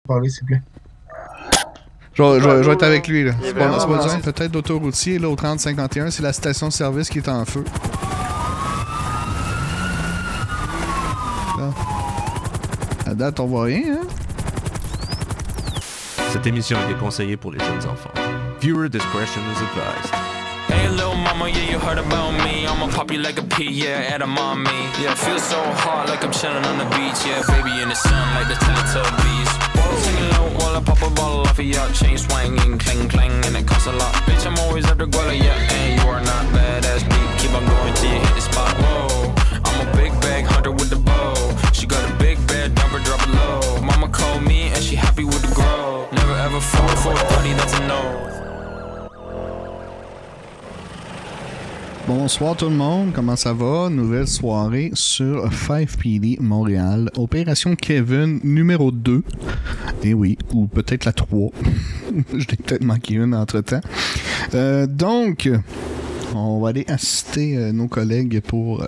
parler, s'il vous plaît. Je vais être avec lui, là. Il est C'est pas vraiment besoin, avancé. peut-être d'autoroutier, là, au 3051, c'est la station-service qui est en feu. Là. À date, on voit rien, hein? Cette émission est déconseillée pour les jeunes enfants. Viewer discretion is advised. Hey, little mama, yeah, you heard about me. I'ma pop you like a pea, yeah, at a mommy. Yeah, feel so hot like I'm chilling on the beach. Yeah, baby in the sun like the Teletubbies. Whoa, singing low while I pop a bottle off of your chain swinging, clang clang, and it costs a lot. Bitch, I'm always at the guala, yeah, and you are not badass beat. Keep on going till you hit the spot. Whoa, I'm a big bag hunter with the bow. She got a big bed, number drop it low. Mama called me and she happy with the grow. Never ever fall for a party, that's a no. Bonsoir tout le monde, comment ça va? Nouvelle soirée sur 5PD Montréal. Opération Kevin numéro 2. Et oui, ou peut-être la 3. Je l'ai peut-être manqué une entre-temps. Donc, on va aller assister nos collègues pour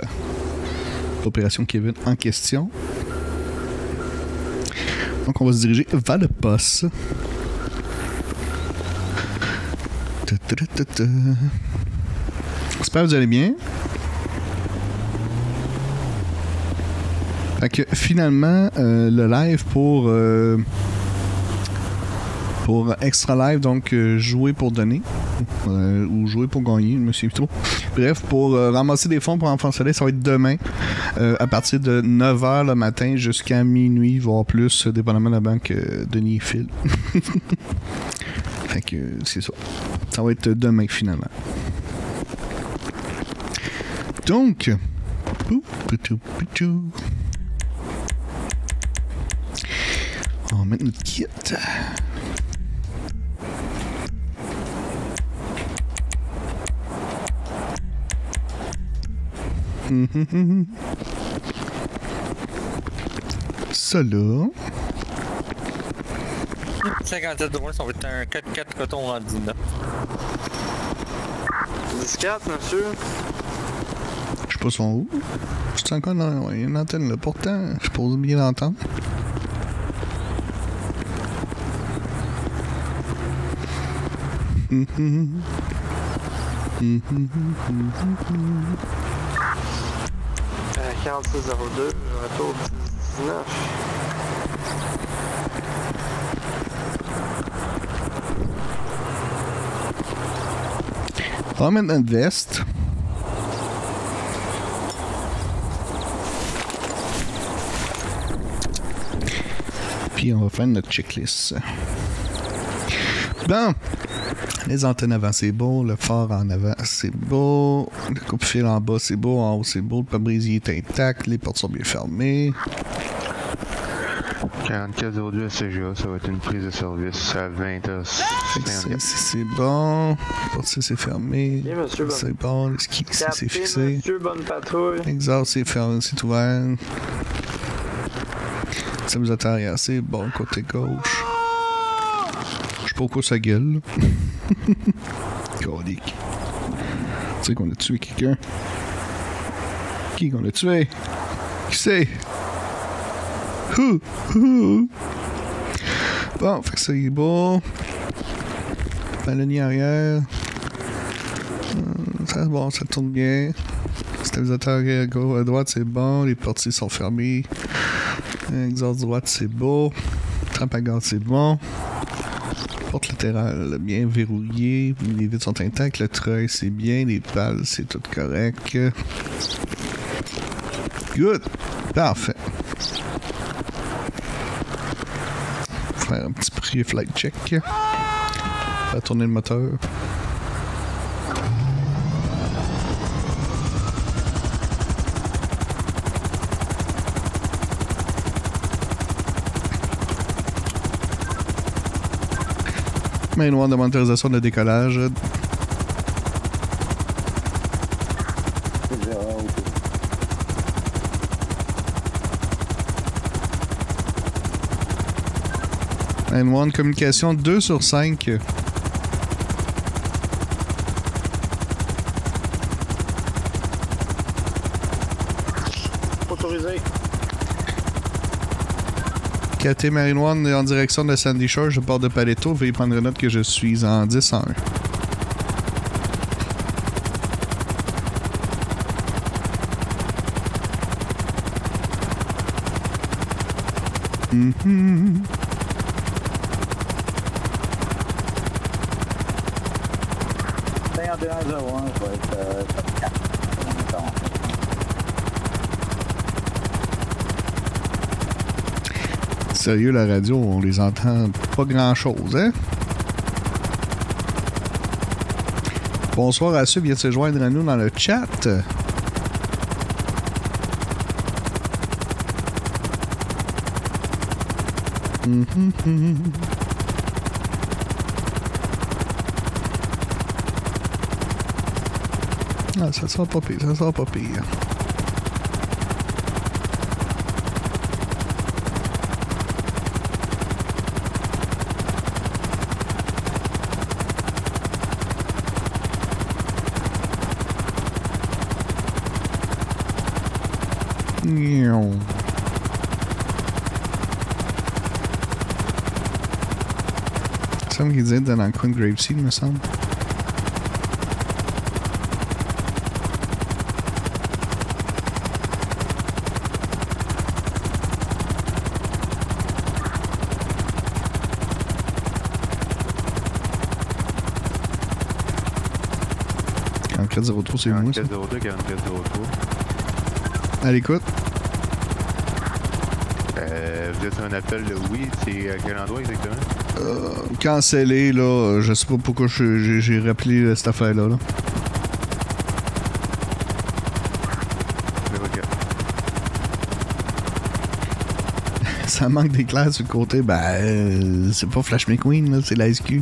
l'opération Kevin en question. Donc, on va se diriger vers le poste. J'espère que vous allez bien. Fait que finalement, le live pour Extra Live, donc jouer pour donner, ou jouer pour gagner, je me souviens trop. Bref, pour ramasser des fonds pour Enfants Soleil, ça va être demain, à partir de 9h le matin jusqu'à minuit, voire plus, dépendamment de la banque Denis Phil. Fait que c'est ça. Ça va être demain finalement. Donc, on va mettre notre kit. Ça là. 57 droits, ça va être un 4-4 coton en 19. 14, monsieur. Je sais pas son où. Je suis encore dans ouais, une antenne là. Pourtant, je pose bien l'entendre. Euh, 4602, retour 19. On va mettre notre veste. Puis on va faire notre checklist. Bon. Les antennes avant, c'est beau. Le phare en avant, c'est beau. Le coupe-fil en bas, c'est beau. En haut, c'est beau. Le pare-brise est intact. Les portes sont bien fermées. 4402 CGA, ça va être une prise de service à 20h50. C'est bon. La porte c'est fermé. Bien, monsieur, bonne... C'est bon. Le ski, c'est fixé. Monsieur, bonne patrouille. Exhaust, c'est fermé, c'est ouvert. Ça vous attend arrière, c'est bon. Côté gauche. Je sais pas pourquoi ça gueule. Colique. Tu sais qu'on a tué quelqu'un. Qui qu'on a tué? Qui c'est? Bon, fait que ça il est beau. Ballonnier arrière. Ça, bon, ça tourne bien. Stabilisateur arrière à droite, c'est bon. Les portiers sont fermés. Exhaust droite, c'est beau. Trappe à gaz, c'est bon. Porte latérale, bien verrouillée. Les vitres sont intactes. Le treuil, c'est bien. Les pales, c'est tout correct. Good. Parfait. Faire un petit pré-flight check. Faire tourner le moteur. Main noire de motorisation de décollage. Main noire de communication 2 sur 5. Autorisé. KT Marine One en direction de Sandy Shore, je pars de Paleto. Veuillez prendre note que je suis en 10-1. Mm-hmm. Sérieux, la radio, on les entend pas grand-chose, hein? Bonsoir à ceux qui viennent se joindre à nous dans le chat. Ah, ça sera pas pire, ça sera pas pire. Ça me disait dans le coin de Grapeseed, me semble. Quand 03, c'est moi, ça. 4402, 4403. À l'écoute. Vous êtes sur un appel de oui, c'est à quel endroit exactement? Cancellé, là. Je sais pas pourquoi j'ai rappelé cette affaire-là. Là. Ok. Ça manque d'éclair sur le côté. Ben, c'est pas Flash McQueen, là. C'est la SQ.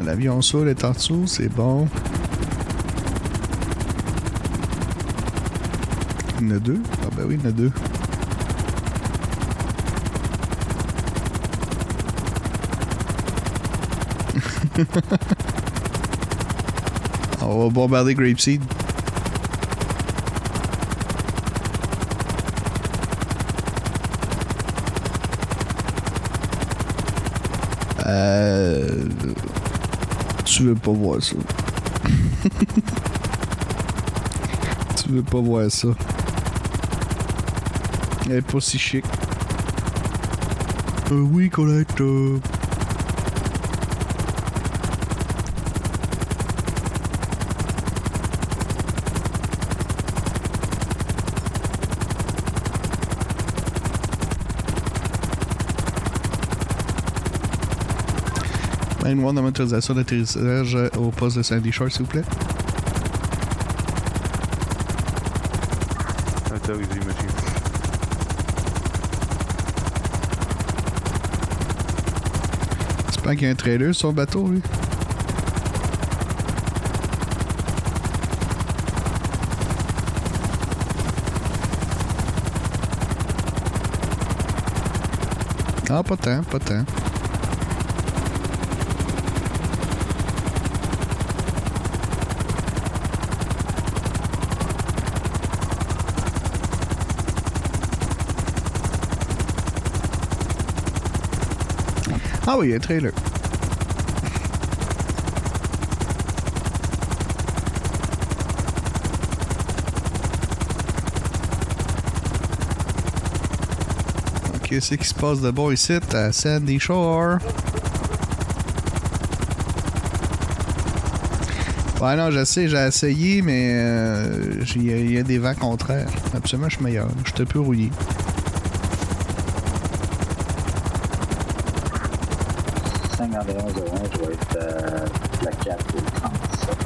L'avion saoul est en dessous, c'est bon. Il y en a deux? Ah ben oui, il y en a deux. On va bombarder Grapeseed. Tu veux pas voir ça. Tu veux pas voir ça. Elle est pas si chic. Oui, correct. Une demande de motorisation d'atterrissage au poste de Sandy Shore, s'il vous plaît. Autorisé, monsieur. J'espère qu'il y a un trailer sur le bateau, lui. Ah, pas tant, pas tant. Ah oui, il y a un trailer. Ok, c'est qui se passe de bon ici à Sandy Shore. Ouais, non, je sais, j'ai essayé, mais il y a des vents contraires. Absolument, je suis meilleur. Je suis un peu rouillé. Je vais être la 4 ou 37.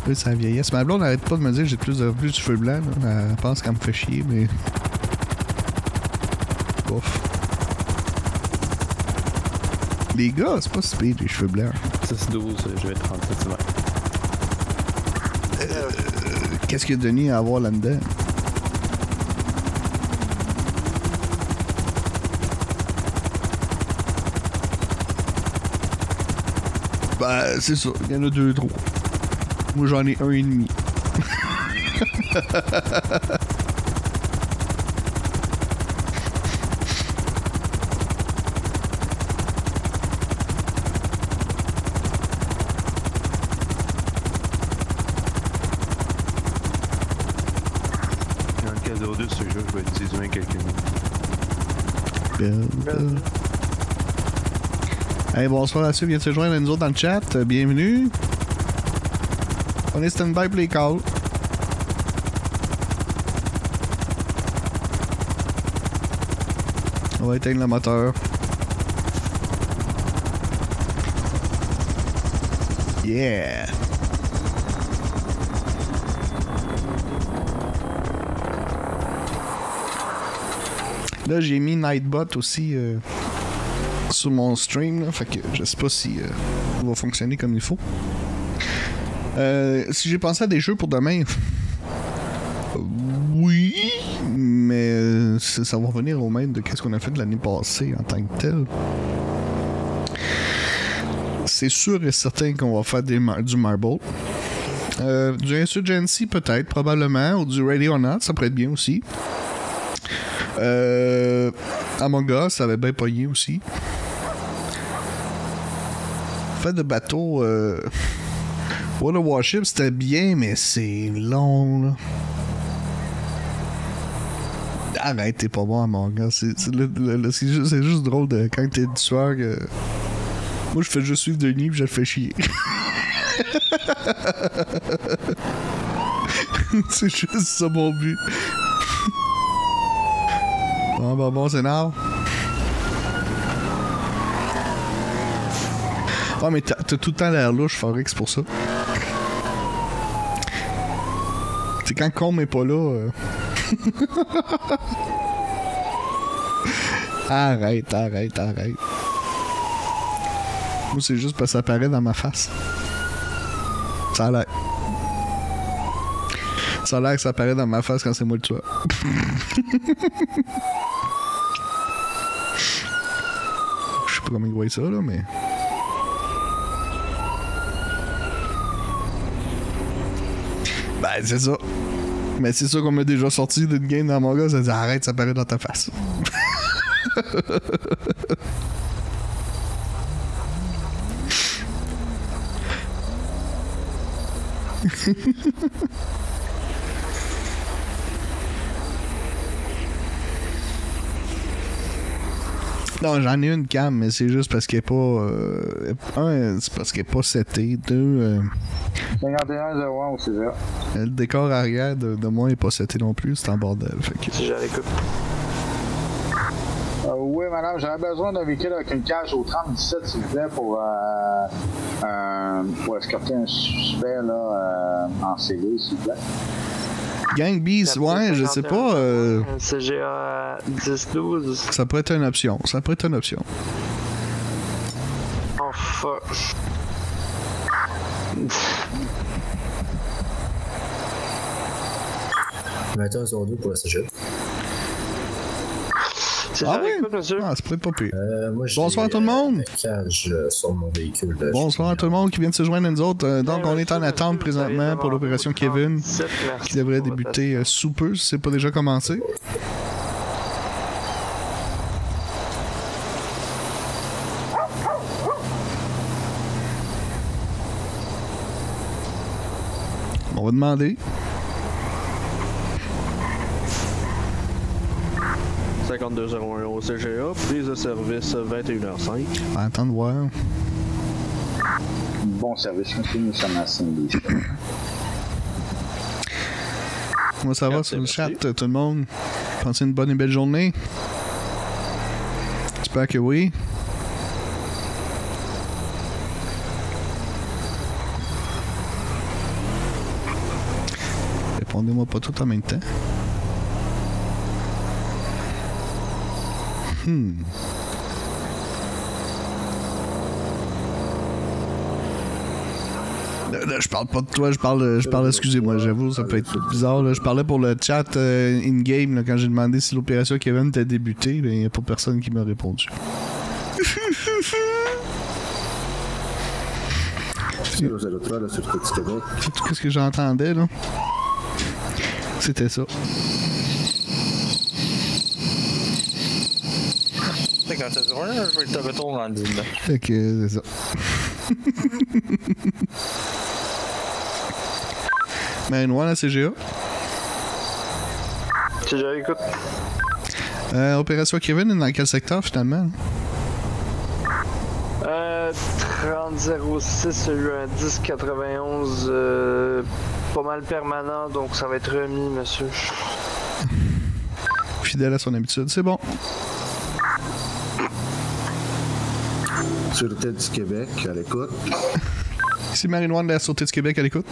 Oui, ça vieillesse. Ma blonde n'arrête pas de me dire que j'ai plus de cheveux blancs. Là. Elle pense qu'elle me fait chier, mais... Ouf. Les gars, c'est pas si pire, les cheveux blancs. 6-12, je vais être 37 cm. Qu'est-ce qu'il y a Denis à avoir là-dedans? Ben, c'est ça. Il y en a 2 trop. Moi, j'en ai 1,5. quelques minutes. Build. Hey, bonsoir à ceux qui viennent se joindre à nous autres dans le chat. Bienvenue. On est stand-by pour les calls. On va éteindre le moteur. Yeah! Là, j'ai mis Nightbot aussi sur mon stream, là, fait que je sais pas si il va fonctionner comme il faut. Si j'ai pensé à des jeux pour demain, oui, mais ça va revenir au même de ce qu'on a fait de l'année passée en tant que tel. C'est sûr et certain qu'on va faire du Marble. Du Insurgency peut-être, probablement, ou du Ready or Not, ça pourrait être bien aussi. Among Us, ça avait bien pogné aussi. Fait de bateau, World of Warship, c'était bien, mais c'est long, là. Arrête, t'es pas bon Among Us. C'est juste drôle de, quand t'es du soir que... Moi, je fais juste suivre Denis pis je le fais chier. C'est juste ça mon but. Bon, c'est now. Ah, mais t'as tout le temps l'air louche, Forex, pour ça. C'est quand Combe est pas là. Arrête. Moi, c'est juste parce que ça apparaît dans ma face. Ça a l'air. Ça a l'air que ça apparaît dans ma face quand c'est moi le tueur. Je sais pas comment ils voient ça, là, mais... Ben, c'est ça. Mais c'est ça qu'on m'a déjà sorti d'une game dans mon gars, ça dit arrête, ça apparaît dans ta face. Non, j'en ai une cam, mais c'est juste parce qu'elle est pas... c'est parce qu'elle est pas setée. 51-01 au CGA. Le décor arrière de moi est pas seté non plus, c'est en bordel. Fait que... Si j'ai à l'écoute. Oui, madame, j'aurais besoin d'un véhicule avec une cage au 30-17, s'il vous plaît, pour escorter un suspect là, en cellule, s'il vous plaît. Gang Beast, ouais, je sais pas. CGA 10-12. Ça pourrait être une option. Oh fuck. pour la CGA. Ah oui? Monsieur. Ah, ça pourrait être pas pire. Moi, bonsoir à tout le monde! Cage sur mon véhicule. Bonsoir à tout le monde qui vient de se joindre à nous autres. Donc, on est en attente présentement pour l'opération Kevin, qui devrait débuter sous peu, si c'est pas déjà commencé. On va demander. 5201 au CGA, prise de service 21h05. On va attendre de voir. Bon service, nous sommes à Saint-Louis. Comment ça va sur le chat, tout le monde? Passez une bonne et belle journée? J'espère que oui. Répondez-moi pas tout en même temps. Là, je parle pas de toi, je parle excusez-moi, j'avoue, ça peut être bizarre. Là. Je parlais pour le chat in-game, quand j'ai demandé si l'opération Kevin était débutée, ben, il n'y a pas personne qui m'a répondu. Qu'est-ce que j'entendais, là? C'était ça. Quand t'as dit je vais te béton dans le 19. Fait que c'est ça. Mais une la CGA. CGA, écoute. Opération Kevin est dans quel secteur finalement? 3006, il y a eu un 1091 pas mal permanent, donc ça va être remis, monsieur. Fidèle à son habitude, c'est bon. Sûreté du Québec, à l'écoute. Ici Marie-Noire de la Sûreté du Québec, à l'écoute.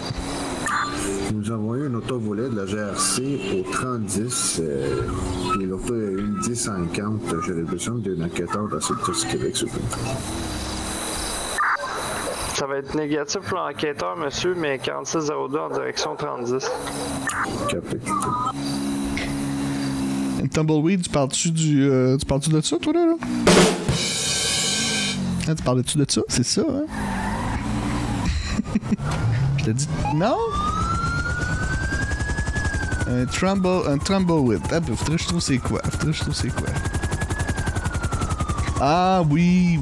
Nous avons eu un auto-volet de la GRC au 3010, puis l'auto a eu une 1050. J'aurais besoin d'un enquêteur de la Sûreté du Québec, s'il vous plaît. Ça va être négatif pour l'enquêteur, monsieur, mais 4602 en direction 3010. Capté. Tumbleweed, tu parles-tu de ça, toi, là? Ah, tu parlais-tu de ça? C'est ça, hein? Je t'ai dit... Non? Un Tumbleweed. Ah, ben, faudrait que je trouve c'est quoi. Ah, oui.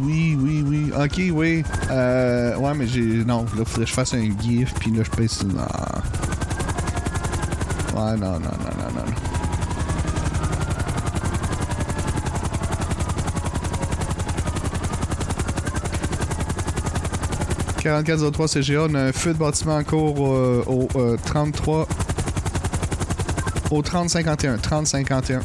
Ok, oui. Ouais, mais j'ai... Non, là, faudrait que je fasse un GIF, puis là, je pèse... Non. Ouais, non. 4403 CGA, on a un feu de bâtiment en cours au 33... Au 3051. 3051.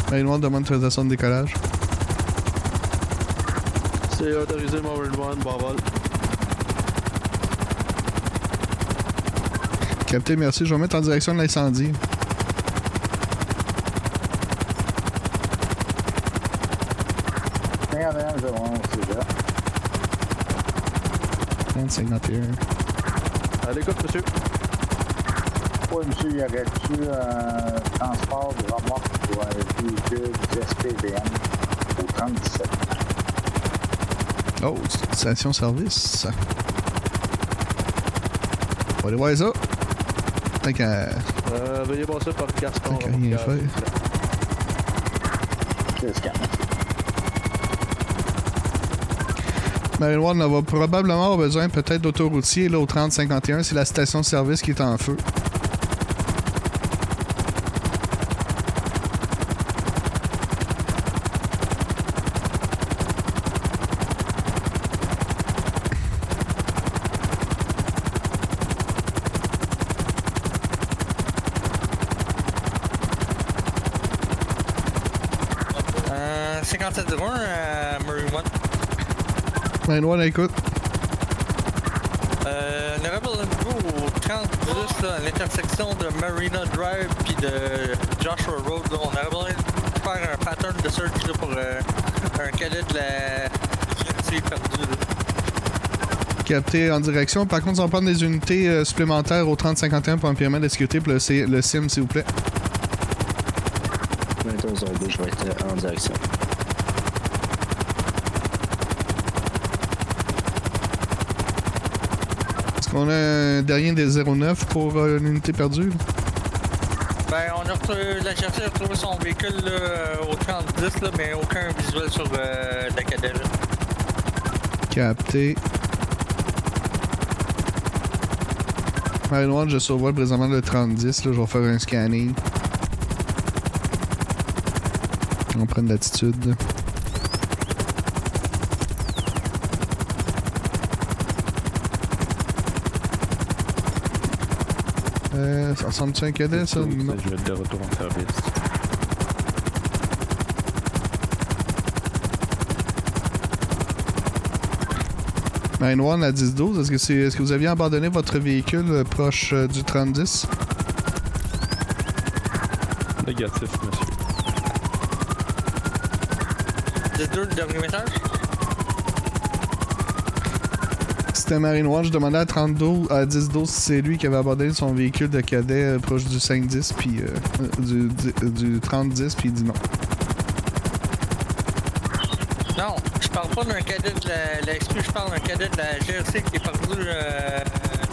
Marie-Noire demande autorisation de décollage. C'est autorisé, Marie-Noire, bon vol. Capitaine, merci. Je vais mettre en direction de l'incendie. À l'écoute, monsieur. Oui, monsieur, il y aurait-tu un transport de remorque pour un véhicule du SPVM au 3017? Oh, station-service. On va aller voir ça. Tant qu'à... Veuillez passer par le Gaston. Tant qu'à rien faire. C'est scan. Marie-Noire va probablement avoir besoin peut-être d'autoroutier là, au 3051. C'est la station-service qui est en feu. Marie-Noire, écoute. Honorable Andrew au 30 à l'intersection de Marina Drive puis de Joshua Road, là, on a besoin de faire un pattern de search là, pour un cadet de la GRC perdu. Capté en direction. Par contre, on va prendre des unités supplémentaires au 3051 pour un périmètre de sécurité pour le SIM, s'il vous plaît. 2202, je vais être en direction. On a un dernier des 09 pour une unité perdue. Ben, la GRC a retrouvé son véhicule là, au 3010, là, mais aucun visuel sur la cadette. Capté. Marie-Noire, je survole présentement le 3010. Là, je vais faire un scanning. On prend de l'attitude. Ça ressemble-tu à un cadet, ça? Non. Je vais être de retour en service. Marie-Noire, la 10-12, est-ce que vous aviez abandonné votre véhicule proche du 3010? Négatif, monsieur. 10-2, le dernier message? C'était Marie-Noire, je demandais à 10-12 si c'est lui qui avait abandonné son véhicule de cadet proche du 5-10 puis du 30-10 puis il dit non. Non, je parle pas d'un cadet de la XP, je parle d'un cadet de la GRC qui est perdu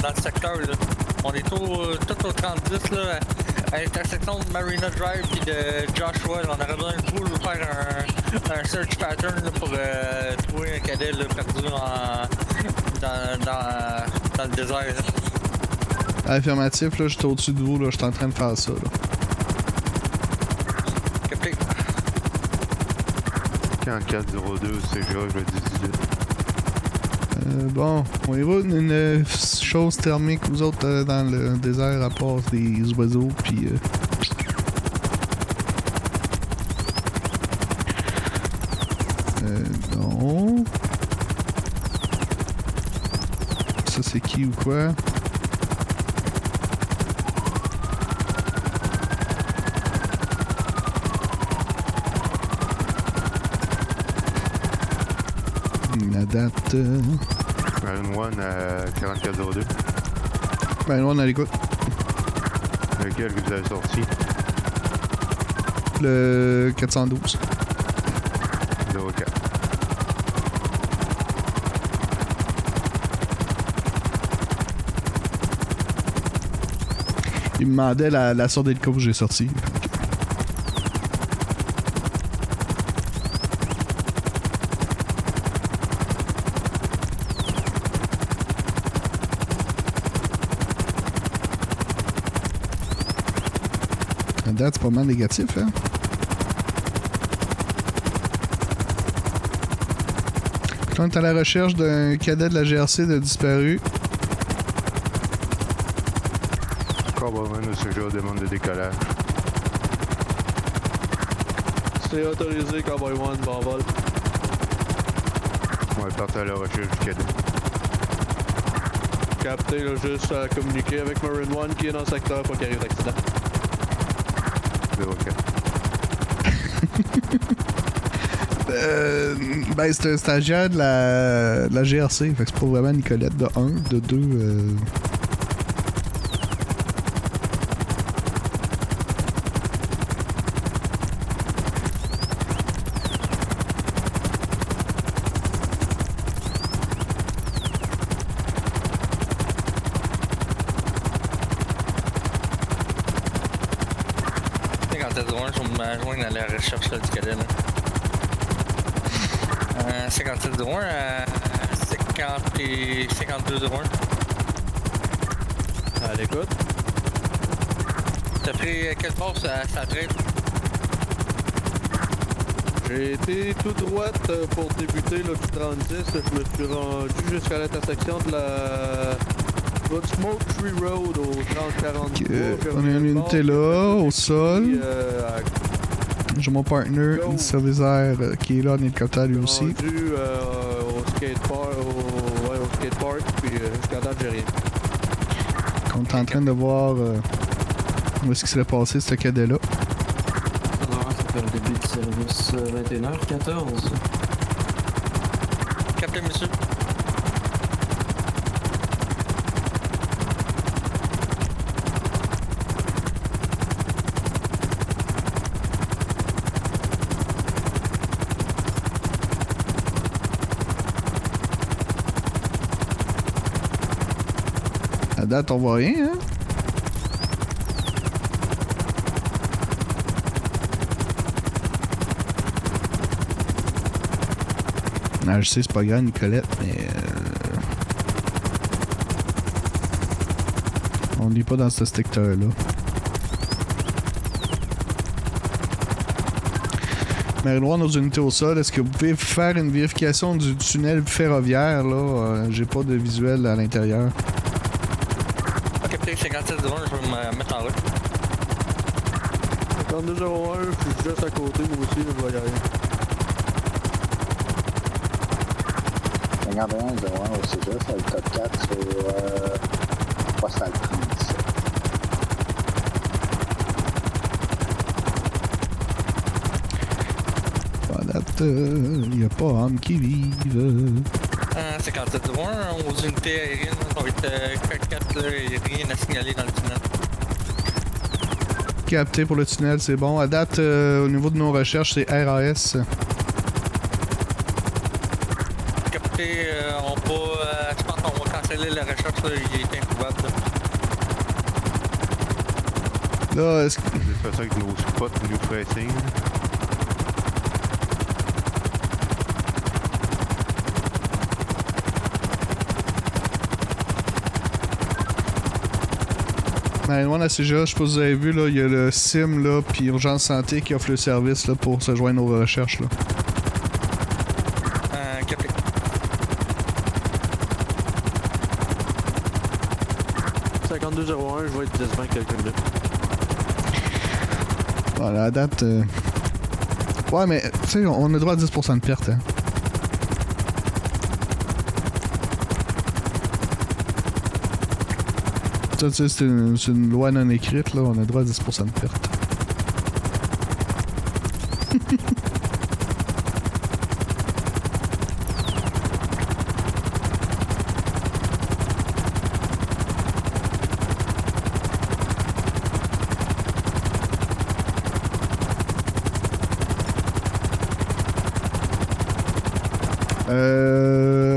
dans le secteur. Là. On est tout au 30-10 là, à l'intersection de Marina Drive et de Joshua, là, on aurait besoin de vous de faire un search pattern là, pour trouver un cadet là, perdu dans le désert. Là. Affirmatif, là, j'étais au-dessus de vous, là, j'étais en train de faire ça. Là. Capté. 4402 CGA, je le dis 18. Bon, on y va une chose thermique, vous autres, dans le désert, à part des oiseaux, puis... non... Ça, c'est qui ou quoi? La date... Marine 1 à 4402. Marine 1 à l'écoute. Lequel que vous avez sorti? Le 412. 04. Il me demandait la sortie de cas que j'ai sorti. La date, c'est pas mal négatif, hein? Quand on est à la recherche d'un cadet de la GRC de disparu. Cowboyman au CGA demande de décollage. C'est autorisé, Cowboy One, bon vol. On va partir à la recherche du cadet. Capté, là, juste à communiquer avec Marine One qui est dans le secteur pour qu'il arrive d'accident. 04. Ben, c'est un stagiaire de la GRC, fait que c'est pas vraiment Nicolette de 1, de 2. Je vais me joindre à la recherche là, du cadet. 5701 à 50 et 5201. À l'écoute. T'as pris quelle force ça traite? J'ai été tout droite pour débuter là, du 3010. Je me suis rendu jusqu'à l'intersection de la route Smoke Tree Road au 3043. On a une unité là, au sol. J'ai mon partner, une service air qui est là en hélicoptère lui aussi. Rendu au skatepark, puis jusqu'à date, j'ai rien. On est en train de voir où est-ce qu'il serait passé ce cadet-là. Ça fait le début du service 21h14. Captain, monsieur. À date, on voit rien, hein? Je sais, c'est pas grave, Nicolette, mais... on n'est pas dans ce secteur-là. Marie-Loire, nos unités au sol, est-ce que vous pouvez faire une vérification du tunnel ferroviaire, là? J'ai pas de visuel à l'intérieur. Captain 5701, je vais me mettre en route. 5201, je suis juste à côté, moi aussi, je vais y aller. 5101 au CGA, c'est le code 4 sur Postal 37. Pas date, il n'y a pas homme qui vive. 5701, aux unités aériennes, ça va être code 4, il n'y a rien à signaler dans le tunnel. Capté pour le tunnel, c'est bon. À date, au niveau de nos recherches, c'est RAS. On va, je pense qu'on va canceller la recherche, là, il est introuvable. Là, est-ce que... C'est ça que nos spots nous feraient signe. Ben, à CGA, je sais pas si vous avez vu, là, il y a le SIM, là, puis Urgence Santé qui offre le service, là, pour se joindre aux recherches, là. Capté. « 5201, je vais être 10-20 quelques minutes. » Voilà, à date... Ouais, mais, tu sais, on a droit à 10% de perte, hein. Ça, tu sais, c'est une loi non écrite, là. On a droit à 10% de perte.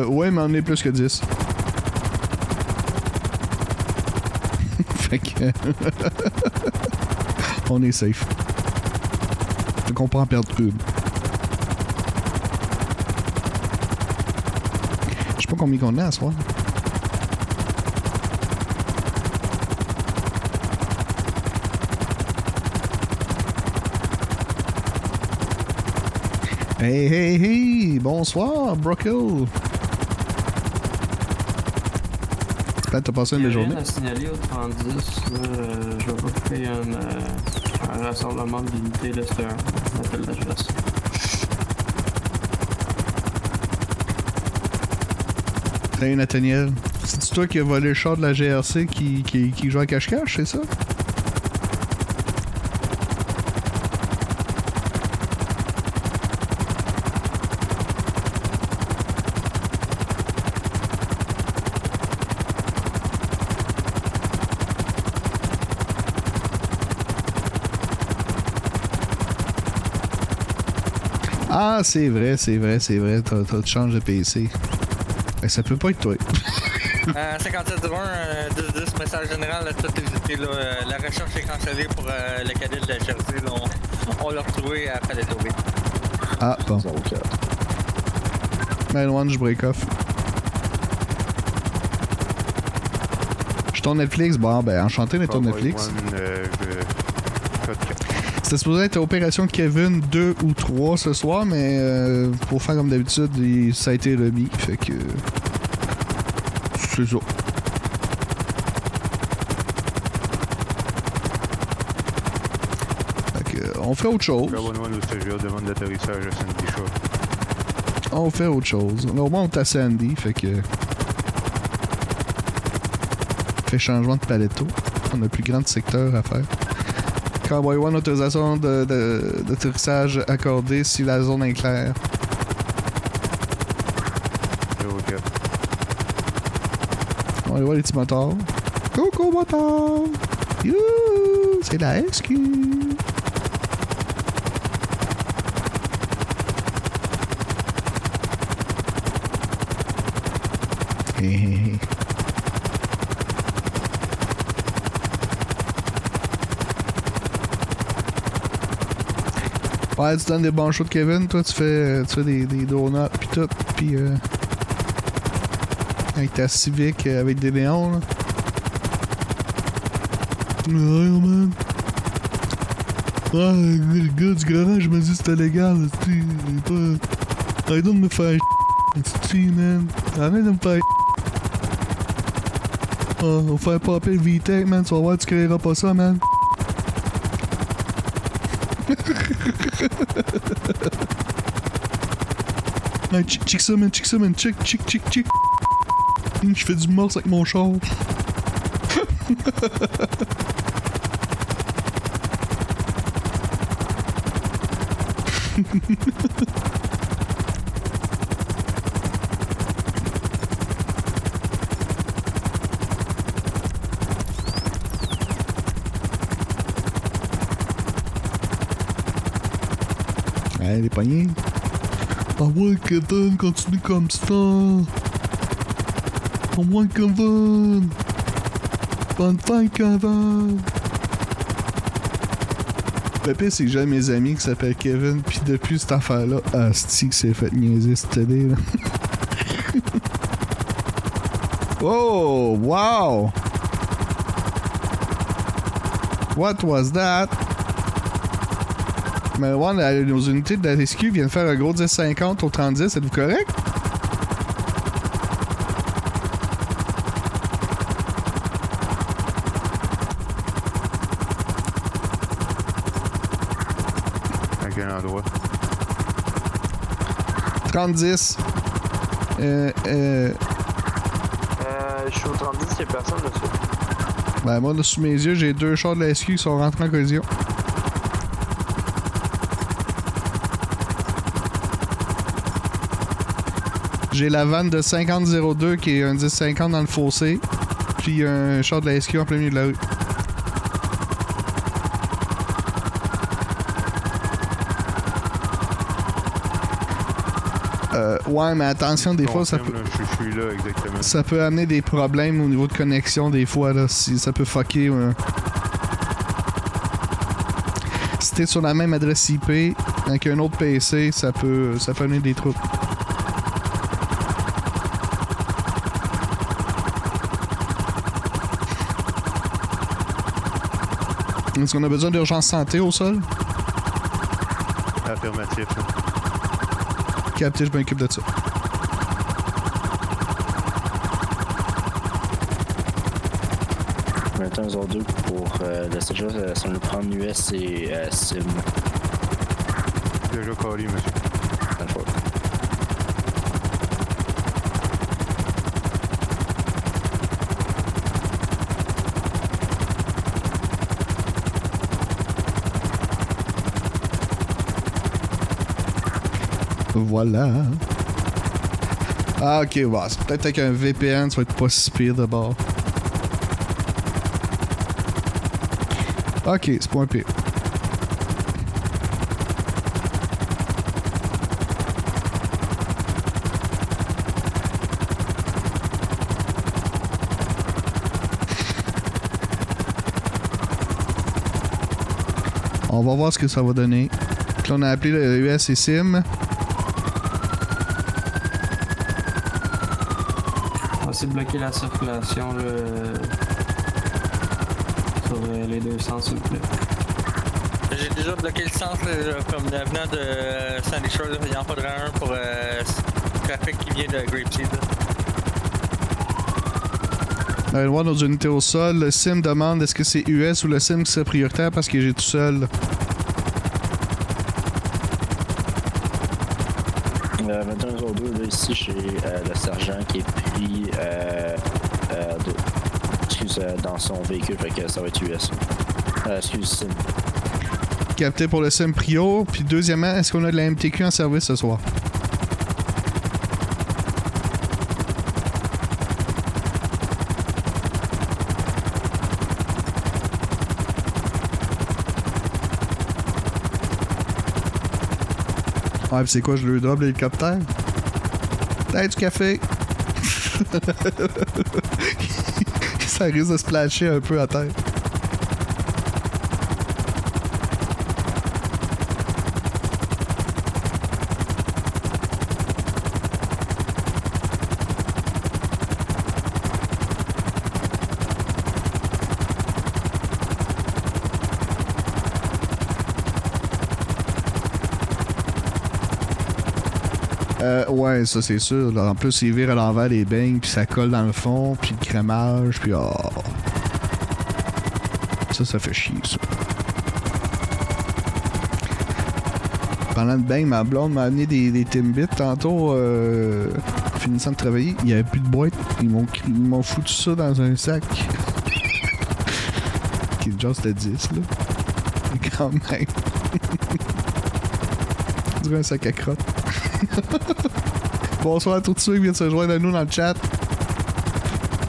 Ouais, mais on est plus que 10. Fait que... on est safe. Fait qu'on peut en perdre une. Je sais pas combien qu'on a à soir. Hey, hey, hey! Bonsoir, Brockle! T'as passé une belle journée? Rien à signaler au 3010, là, je vais pas faire un rassemblement d'unités, là, c'est un appel d'adresse. Salut Nathaniel. C'est-tu toi qui as volé le char de la GRC qui joue à cache-cache, c'est ça? Ah, c'est vrai. Tu changes de PC. Ben, ça peut pas être toi. 5701, 10-10, message général à toutes les unités. Là, la recherche est cancellée pour le cadet de la GRC. On l'a retrouvé à Paletobi. Ah, bon. Ben, one, je break off. Je tourne Netflix. Bon, ben, enchanté d'être tourne Netflix. C'était supposé être Opération Kevin 2 ou 3 ce soir, mais pour faire comme d'habitude, ça a été remis. Fait que... c'est ça. Fait que, on fait autre chose. On fait autre chose. Au moins, on est à Sandy, fait que... fait changement de paletto. On a plus grand secteur à faire. Cowboy One, autorisation d'atterrissage accordée si la zone est claire. On va aller voir les petits motards. Coucou motards! Youhou! C'est la SQ! Hé hé hé. Ouais, tu donnes des bons shows de Kevin, toi tu fais des donuts pis tout, pis avec ta Civic avec des néons là. Ouais, man. Ouais, le gars du garage m'a dit que c'était légal, tu pas... Arrête de me faire man. Arrête de me faire on va faire popper le VTEC, man, tu vas voir, tu créeras pas ça, man. Hey, check ça, man, check. Je fais du morse avec mon char. Ouais, les poignées. Ah ouais, Kevin, continue comme ça. Ah ouais, Kevin. Bonne fin, Kevin. Le pire, c'est que j'ai mes amis qui s'appellent Kevin, pis depuis cette affaire-là, asti que c'est fait niaiser cette télé, là. Oh, wow! What was that? Mais ouais, nos unités de la SQ viennent faire un gros 10-50 au 30-10, êtes-vous correct? À quel endroit? 30-10. Je suis au 30-10, y'a personne dessus. Ben moi, là, sous mes yeux, j'ai 2 chars de la SQ qui sont rentrés en collision. J'ai la vanne de 50-02 qui est un 10-50 dans le fossé. Puis un char de la SQ en plein milieu de la rue. Ouais, mais attention, des fois, ça peut... Je suis là, exactement. Ça peut amener des problèmes au niveau de connexion, des fois, là. Si ça peut fucker... Si t'es sur la même adresse IP avec un autre PC, ça peut amener des troubles. Est-ce qu'on a besoin d'urgence santé au sol? Affirmatif. Capté, je m'occupe de ça. Maintenant, 02 pour le séjour, ça nous prend US et SIM. Déjà collé, monsieur. Voilà. Ah, ok, bah, c'est peut-être avec un VPN, ça va être pas si pire d'abord. Ok, c'est pas un pire. On va voir ce que ça va donner. Donc là, on a appelé le US et SIM. On va essayer de bloquer la circulation sur les deux sens, s'il vous plaît. J'ai déjà bloqué le sens comme venant de Sandy Shore, il en faudrait un pour trafic qui vient de Grapeseed. On va voir nos unités au sol. Le SIM demande est-ce que c'est US ou le SIM qui serait prioritaire parce que j'ai tout seul. Maintenant, là, ici, j'ai le sergent qui est pris dans son véhicule, fait que ça va être US. Excuse, SIM. Capté pour le SIM Prio. Puis deuxièmement, est-ce qu'on a de la MTQ en service ce soir? Ouais, pis c'est quoi, je le drop l'hélicoptère? T'as du café! Ça risque de splasher un peu à terre. Ouais, ça c'est sûr. Là, en plus, il vire à l'envers les beignes, puis ça colle dans le fond, puis le crémage, puis oh. Ça fait chier, ça. Parlant de beignes, ma blonde m'a amené des Timbits tantôt, finissant de travailler. Il n'y avait plus de boîte. Ils m'ont foutu ça dans un sac. Qui est déjà c'était 10, là. Quand même. On dirait un sac à crotte. Bonsoir à tous ceux qui viennent se joindre à nous dans le chat.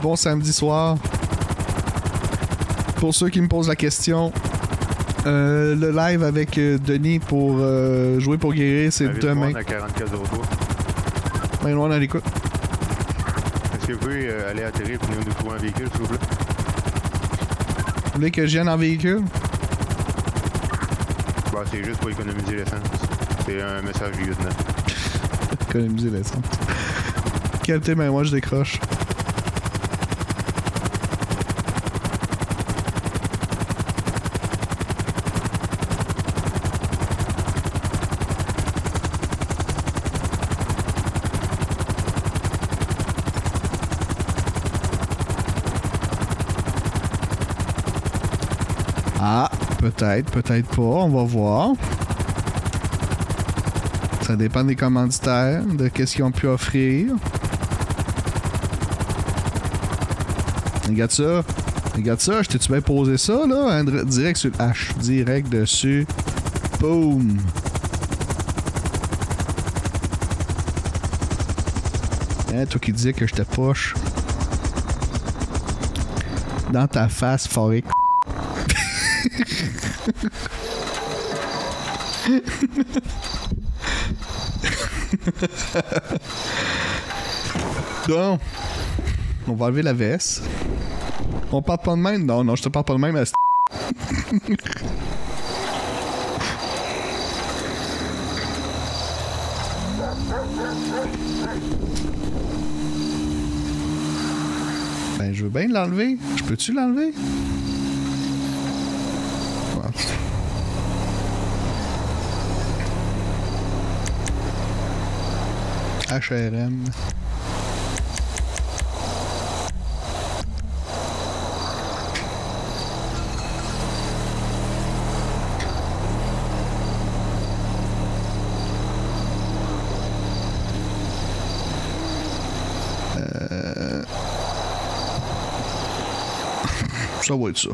Bon samedi soir. Pour ceux qui me posent la question, le live avec Denis pour jouer pour guérir, c'est demain. À 44 euros. Ben loin à l'écoute. Est-ce que vous pouvez aller atterrir pour nous trouver un véhicule, s'il vous plaît? Vous voulez que je vienne en véhicule? Bah, c'est juste pour économiser l'essence. C'est un message du lieutenant. Économiser l'essence. Captain, ben moi je décroche. Ah, peut-être, peut-être pas, on va voir. Ça dépend des commanditaires, de qu'est-ce qu'ils ont pu offrir. Regarde ça. Regarde ça, je t'ai-tu bien posé ça, là? Hein, direct sur le H. Direct dessus. Boom! Hein, toi qui disais que j'étais poche. Dans ta face, forêt. Donc, on va enlever la veste. On parle pas de même? Non, non, je te parle pas de même à Ben, je veux bien l'enlever. Je peux-tu l'enlever? HRM. Ça va être ça.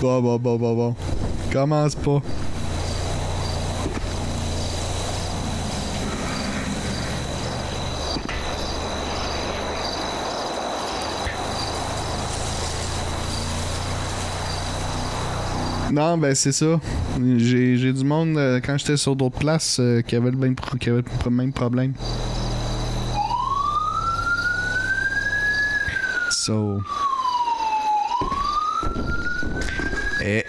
Bon. Commence pas. Non, ben c'est ça. J'ai du monde quand j'étais sur d'autres places qui avait le même problème. So. Eh.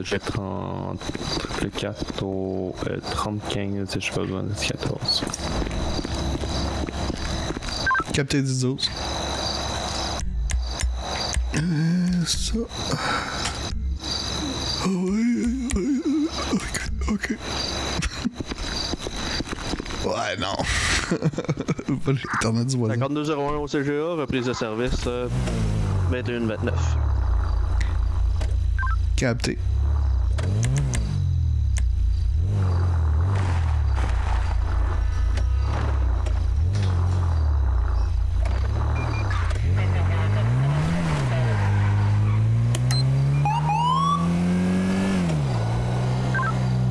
J'ai 34 au 30-15, j'ai pas besoin de 14. Capté 10-12. Ça. Oh, oui. Ok. Ouais, non. Pas l'internet du voisin. 5201 au CGA, reprise de service 21-29. Capté.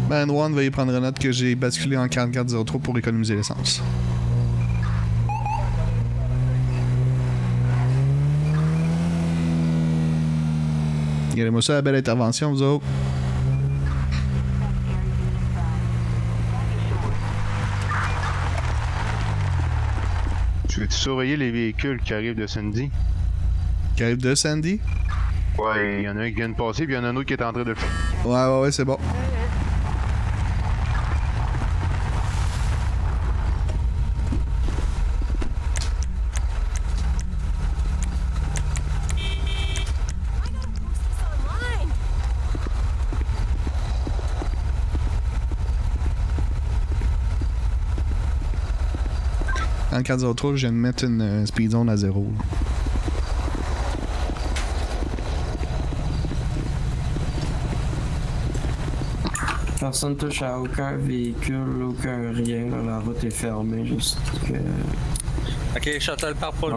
Ben, One, veuillez prendre note que j'ai basculé en 4403 pour économiser l'essence. Regardez-moi ça, la belle intervention, vous autres. Tu veux-tu surveiller les véhicules qui arrivent de Sandy? Qui arrivent de Sandy? Ouais, il y en a un qui vient de passer, puis il y en a un autre qui est en train de le faire. Ouais, c'est bon. En 403, je viens de mettre une speed zone à 0. Personne touche à aucun véhicule, aucun rien. Là, la route est fermée, juste que... Ok, Châtel part pas.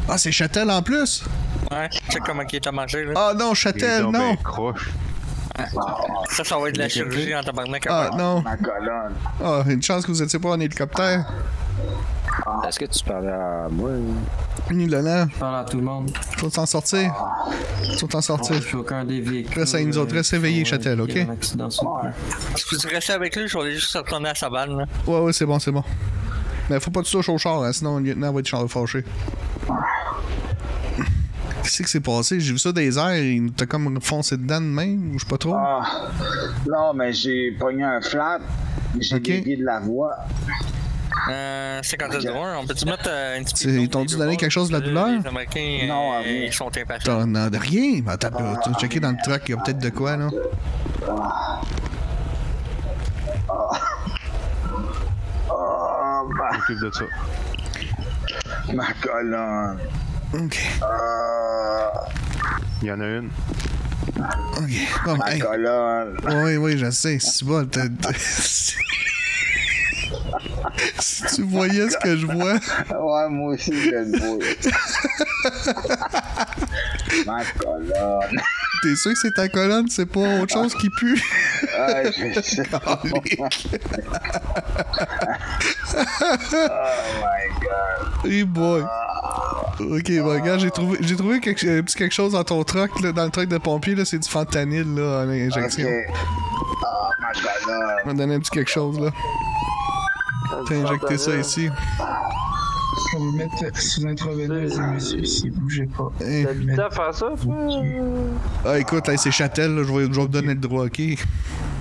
Ah, c'est Châtel en plus? Ouais, check comment il est à manger là. Ah non, Châtel, non! Ça va être de la chirurgie en tabarnak. Ah non! Ah, une chance que vous étiez pas en hélicoptère. Est-ce que tu parlais à moi? Lala. Je parle à tout le monde. Tu vas t'en sortir. Tu vas t'en sortir. Je suis aucun des véhicules. Reste avec nous autres. Reste éveillé, Châtel, ok? Il y a un accident sur le Si tu restes avec lui, je vais aller juste retourner à sa balle. Là. Ouais, c'est bon, c'est bon. Mais faut pas que tu touches au char, hein, sinon le lieutenant va être fâché. Qu'est-ce qui s'est passé? J'ai vu ça des airs, il t'a comme foncé dedans de même, ou je sais pas trop? Non, mais j'ai pogné un flat, j'ai dévié de la voie. 50 $, on peut-tu mettre une petite... Ils t'ont-tu donné quelque chose de la douleur? Les Américains, non, ils sont impatients. Non, de rien? Ben, t'as checké dans le truck, il y a peut-être de quoi, là? M'occupe de ça. Ma colonne. Ok. Il y en a une. Ok. Bon, Ma colonne. Oui, je sais. C'est bon, si tu voyais ce que je vois. Ouais, moi aussi, je le vois. Ma colonne. T'es sûr que c'est ta colonne, c'est pas autre chose qui pue? Ah, je sais. Oh my god. Hey boy. Ok, bon, regarde, j'ai trouvé un petit quelque chose dans ton truck, là, dans le truck de pompier, là, c'est du fentanyl, là, en injection. Okay. Oh, ma colonne. On va donner un petit quelque chose, là. T'as injecté ça ici. Je vais vous mettre sous intraveineuse, monsieur, si vous bougez pas. T'habites à faire ça, toi? Ah, écoute, là, c'est Châtel, là, je vais vous donner le droit, ok?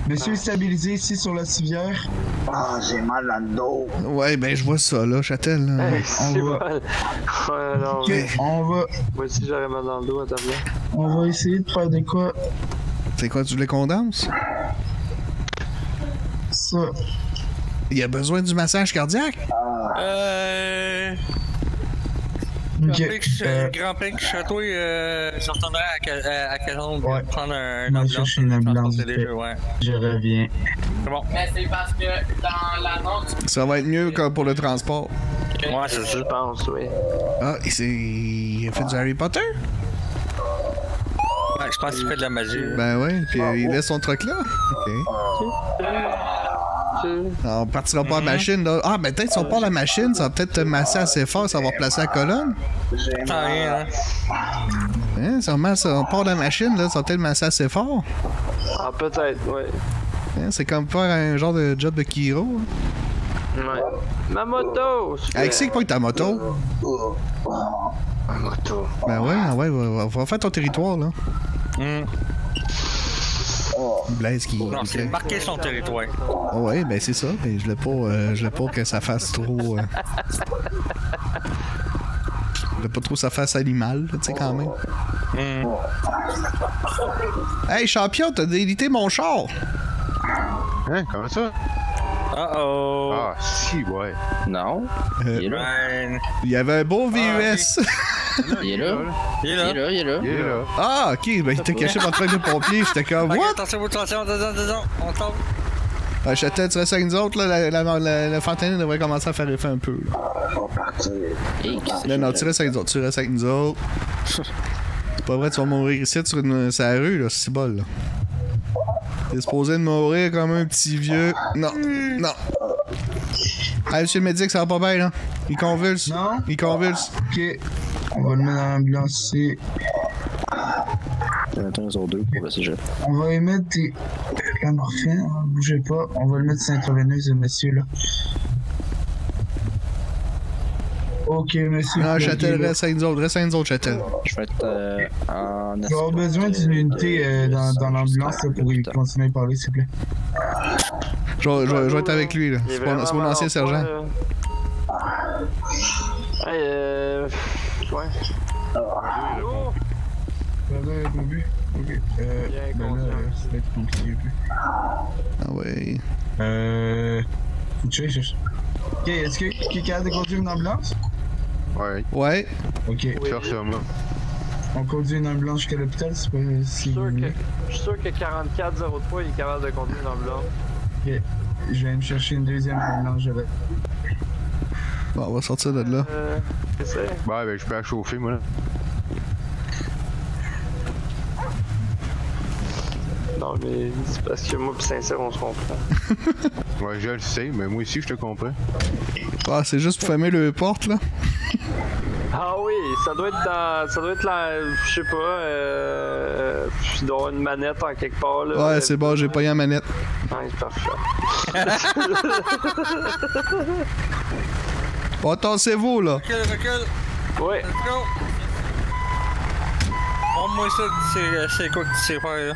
Monsieur, stabilisé ici sur la civière. Ah, j'ai mal dans le dos. Ouais, ben, je vois ça, là, Châtel. Là. Hey, c'est mal. Ouais, non, Ok, on va... Moi aussi, j'aurais mal dans le dos, attends bien. On va essayer de faire de quoi? C'est quoi, tu voulais qu'on danse? Ça. Il y a besoin du massage cardiaque? Grand Pink Château, je retournerai à Calonne pour prendre un ambulance. Chercher une ambulance. Ouais. Je reviens. C'est bon. Mais c'est parce que dans l'annonce... Ça va être mieux que pour le transport. Ouais, c'est ça. Je pense, oui. Ah, il a fait du Harry Potter? Ouais, je pense qu'il fait de la magie. Ben ouais, puis il laisse son truc là. Ok. On partira pas à la machine, là. Ah, ben peut-être si on part à la machine, ça va peut-être te masser assez fort, ça va replacer la colonne. Ça rien, hein? Hein, si on part de la machine, là, ça va peut-être masser assez fort. Ah, peut-être, ouais. Hein, c'est comme faire un genre de job de Kiro. Hein. Ouais. Ma moto! Avec c'est quoi ta moto? Ma moto. Ben ouais, va faire ton territoire, là. Blaise qui... Non, c'est marquer son territoire. Oh ouais, ben c'est ça. Ben, je voulais pas que ça fasse trop... Je voulais pas trop ça fasse animal, tu sais, quand même. Hey, champion, t'as délité mon char! Hein, comment ça? Uh-oh! Ah, si, ouais. Non. Il est là. Il y avait un beau VUS. Il est là. Il est là. Ah, ok, ben il était caché dans le truc de pompier. J'étais comme, what? Attention, on tombe. Ah, Châtel, tu restes avec nous autres, là. La fentanyl devrait commencer à faire effet un peu. Non, tu restes avec nous autres. Tu restes avec nous autres. C'est pas vrai, tu vas mourir ici sur la rue, là. C'est bol, là. T'es supposé de mourir comme un petit vieux. Non. Hey, monsieur le médic, ça va pas bien, là. Il convulse. Non? Il convulse. Ok. On va le mettre dans l'ambulance ici. On va émettre des... La morphine, bougez pas. On va le mettre sur intraveineuse, monsieur, là. Ok, monsieur. Non, Châtel, reste avec nous autres. Châtel. Je vais être en... Je vais avoir besoin d'une unité dans l'ambulance pour y continuer à parler, s'il vous plaît. Je vais être avec lui, là. C'est mon ancien sergent. Hey, ouais. Bobby. Ok. Ben là, ça va être compliqué. Ah ouais. Ok, est-ce que qui est capable de conduire une ambulance? Ouais. Ok. Faire ça, moi. On conduit une ambulance jusqu'à l'hôpital, c'est pas si vous voulez. Je suis sûr que 4403 il est capable de conduire une ambulance. Ok. Je vais me chercher une deuxième ambulance, je vais. Bon, on va sortir de là. Qu'est-ce que c'est? Ouais, ben je peux la chauffer, moi, là. Non, mais c'est parce que moi pis sincère, on se comprend. Ouais, je le sais, mais moi aussi, je te comprends. Ah, c'est juste pour fermer le porte, là. Ah oui, ça doit être dans... Ça doit être là... Je sais pas... Il doit y avoir une manette en quelque part, là. Ouais, c'est bon, j'ai pas eu la manette. Ouais, c'est parfait. Bon, tassez-vous, là. Recule. Ouais. Let's go. Montre-moi ça, c'est quoi que tu sais faire, là.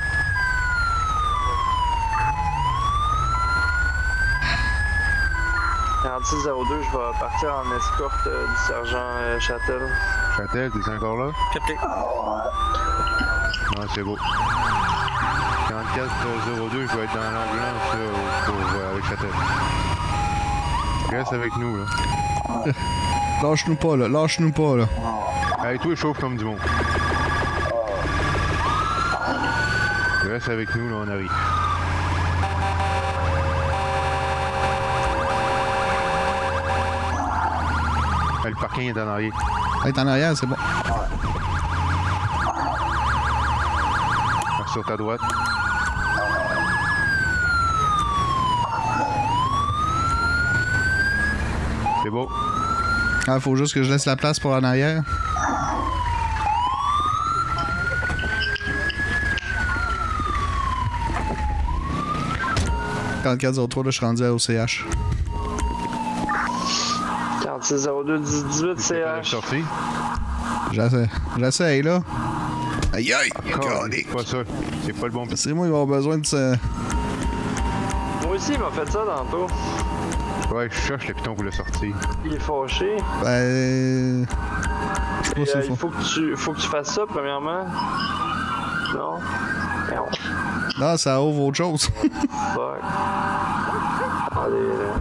En 602, je vais partir en escorte du sergent Châtel. Châtel, t'es encore là? Capté. Non, c'est beau. 4402, je vais être dans l'ambulance avec Châtel. Reste avec nous, là. Lâche-nous pas, là. Lâche-nous pas, là. Hey, toi, chauffe comme du monde. Reste avec nous, là, on arrive. Le parking est en arrière. Il est en arrière, c'est bon. Sur ta droite. C'est beau. Ah, faut juste que je laisse la place pour en arrière. Quand 403, là, je suis rendu à OCH. 4602 18 CH. J'essaie, là. Aïe aïe! C'est pas ça. C'est pas le bon. C'est moi qui vais avoir besoin de ça. Moi aussi, il m'a fait ça tantôt. Ouais, je cherche le piton pour le sortir. Il est fâché. Ben. Je sais pas si il faut que tu fasses ça, premièrement. Non? Non. Non, ça ouvre autre chose. Fuck. Allez, là.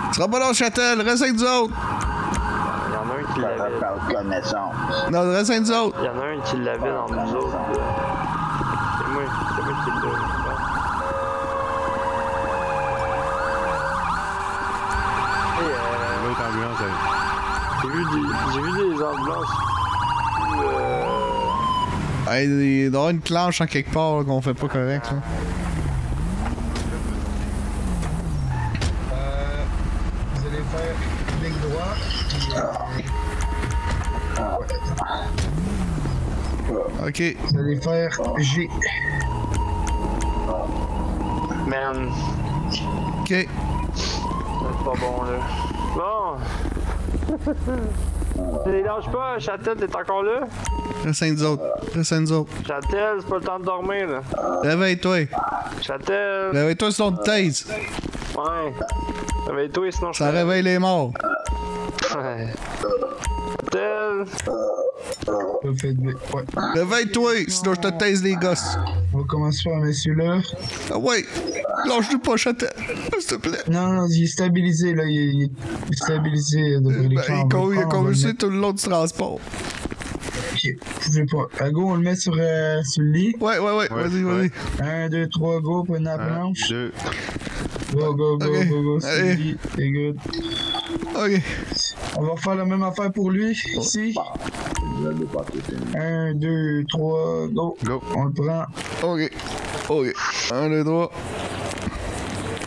Tu seras pas là, Châtel, reste avec nous autres. Il y en a un qui l'avait. Par connaissance. Non, reste avec nous autres. Il y en a un qui l'avait dans nous autres. C'est moi qui l'ai. L'autre ambulance, j'ai vu des ambulances. Hey, il doit y avoir une clenche en quelque part là, qu'on fait pas correct. Là. Vous allez faire ligne droite. Ok. Vous allez faire G. Man. Ok. C'est pas bon là. Bon. Les lâche pas, Châtel, t'es encore là? Reste avec nous autres. Reste avec nous autres. Châtel, c'est pas le temps de dormir là. Réveille-toi. Châtel. Réveille-toi sinon on te taise. Ouais. Réveille-toi sinon je Ça réveille les morts. Ouais. Châtel. Ouais. Réveille-toi sinon je te taise les gosses. On va commencer par monsieur-là. Ah ouais. Lâche-nous pas, Châtel. S'il te plaît. Non, il est stabilisé, là. Il est stabilisé depuis les camps. Il a convulsé tout le long du transport. Ok, pouvez pas. Go, on le met sur le lit. Ouais. Vas-y. 1, 2, 3, go, pour une planche. 2. Go, sur le lit. C'est good. Ok. On va refaire la même affaire pour lui, ici. 1, 2, 3, go. On le prend. Ok. 1, 2, 3.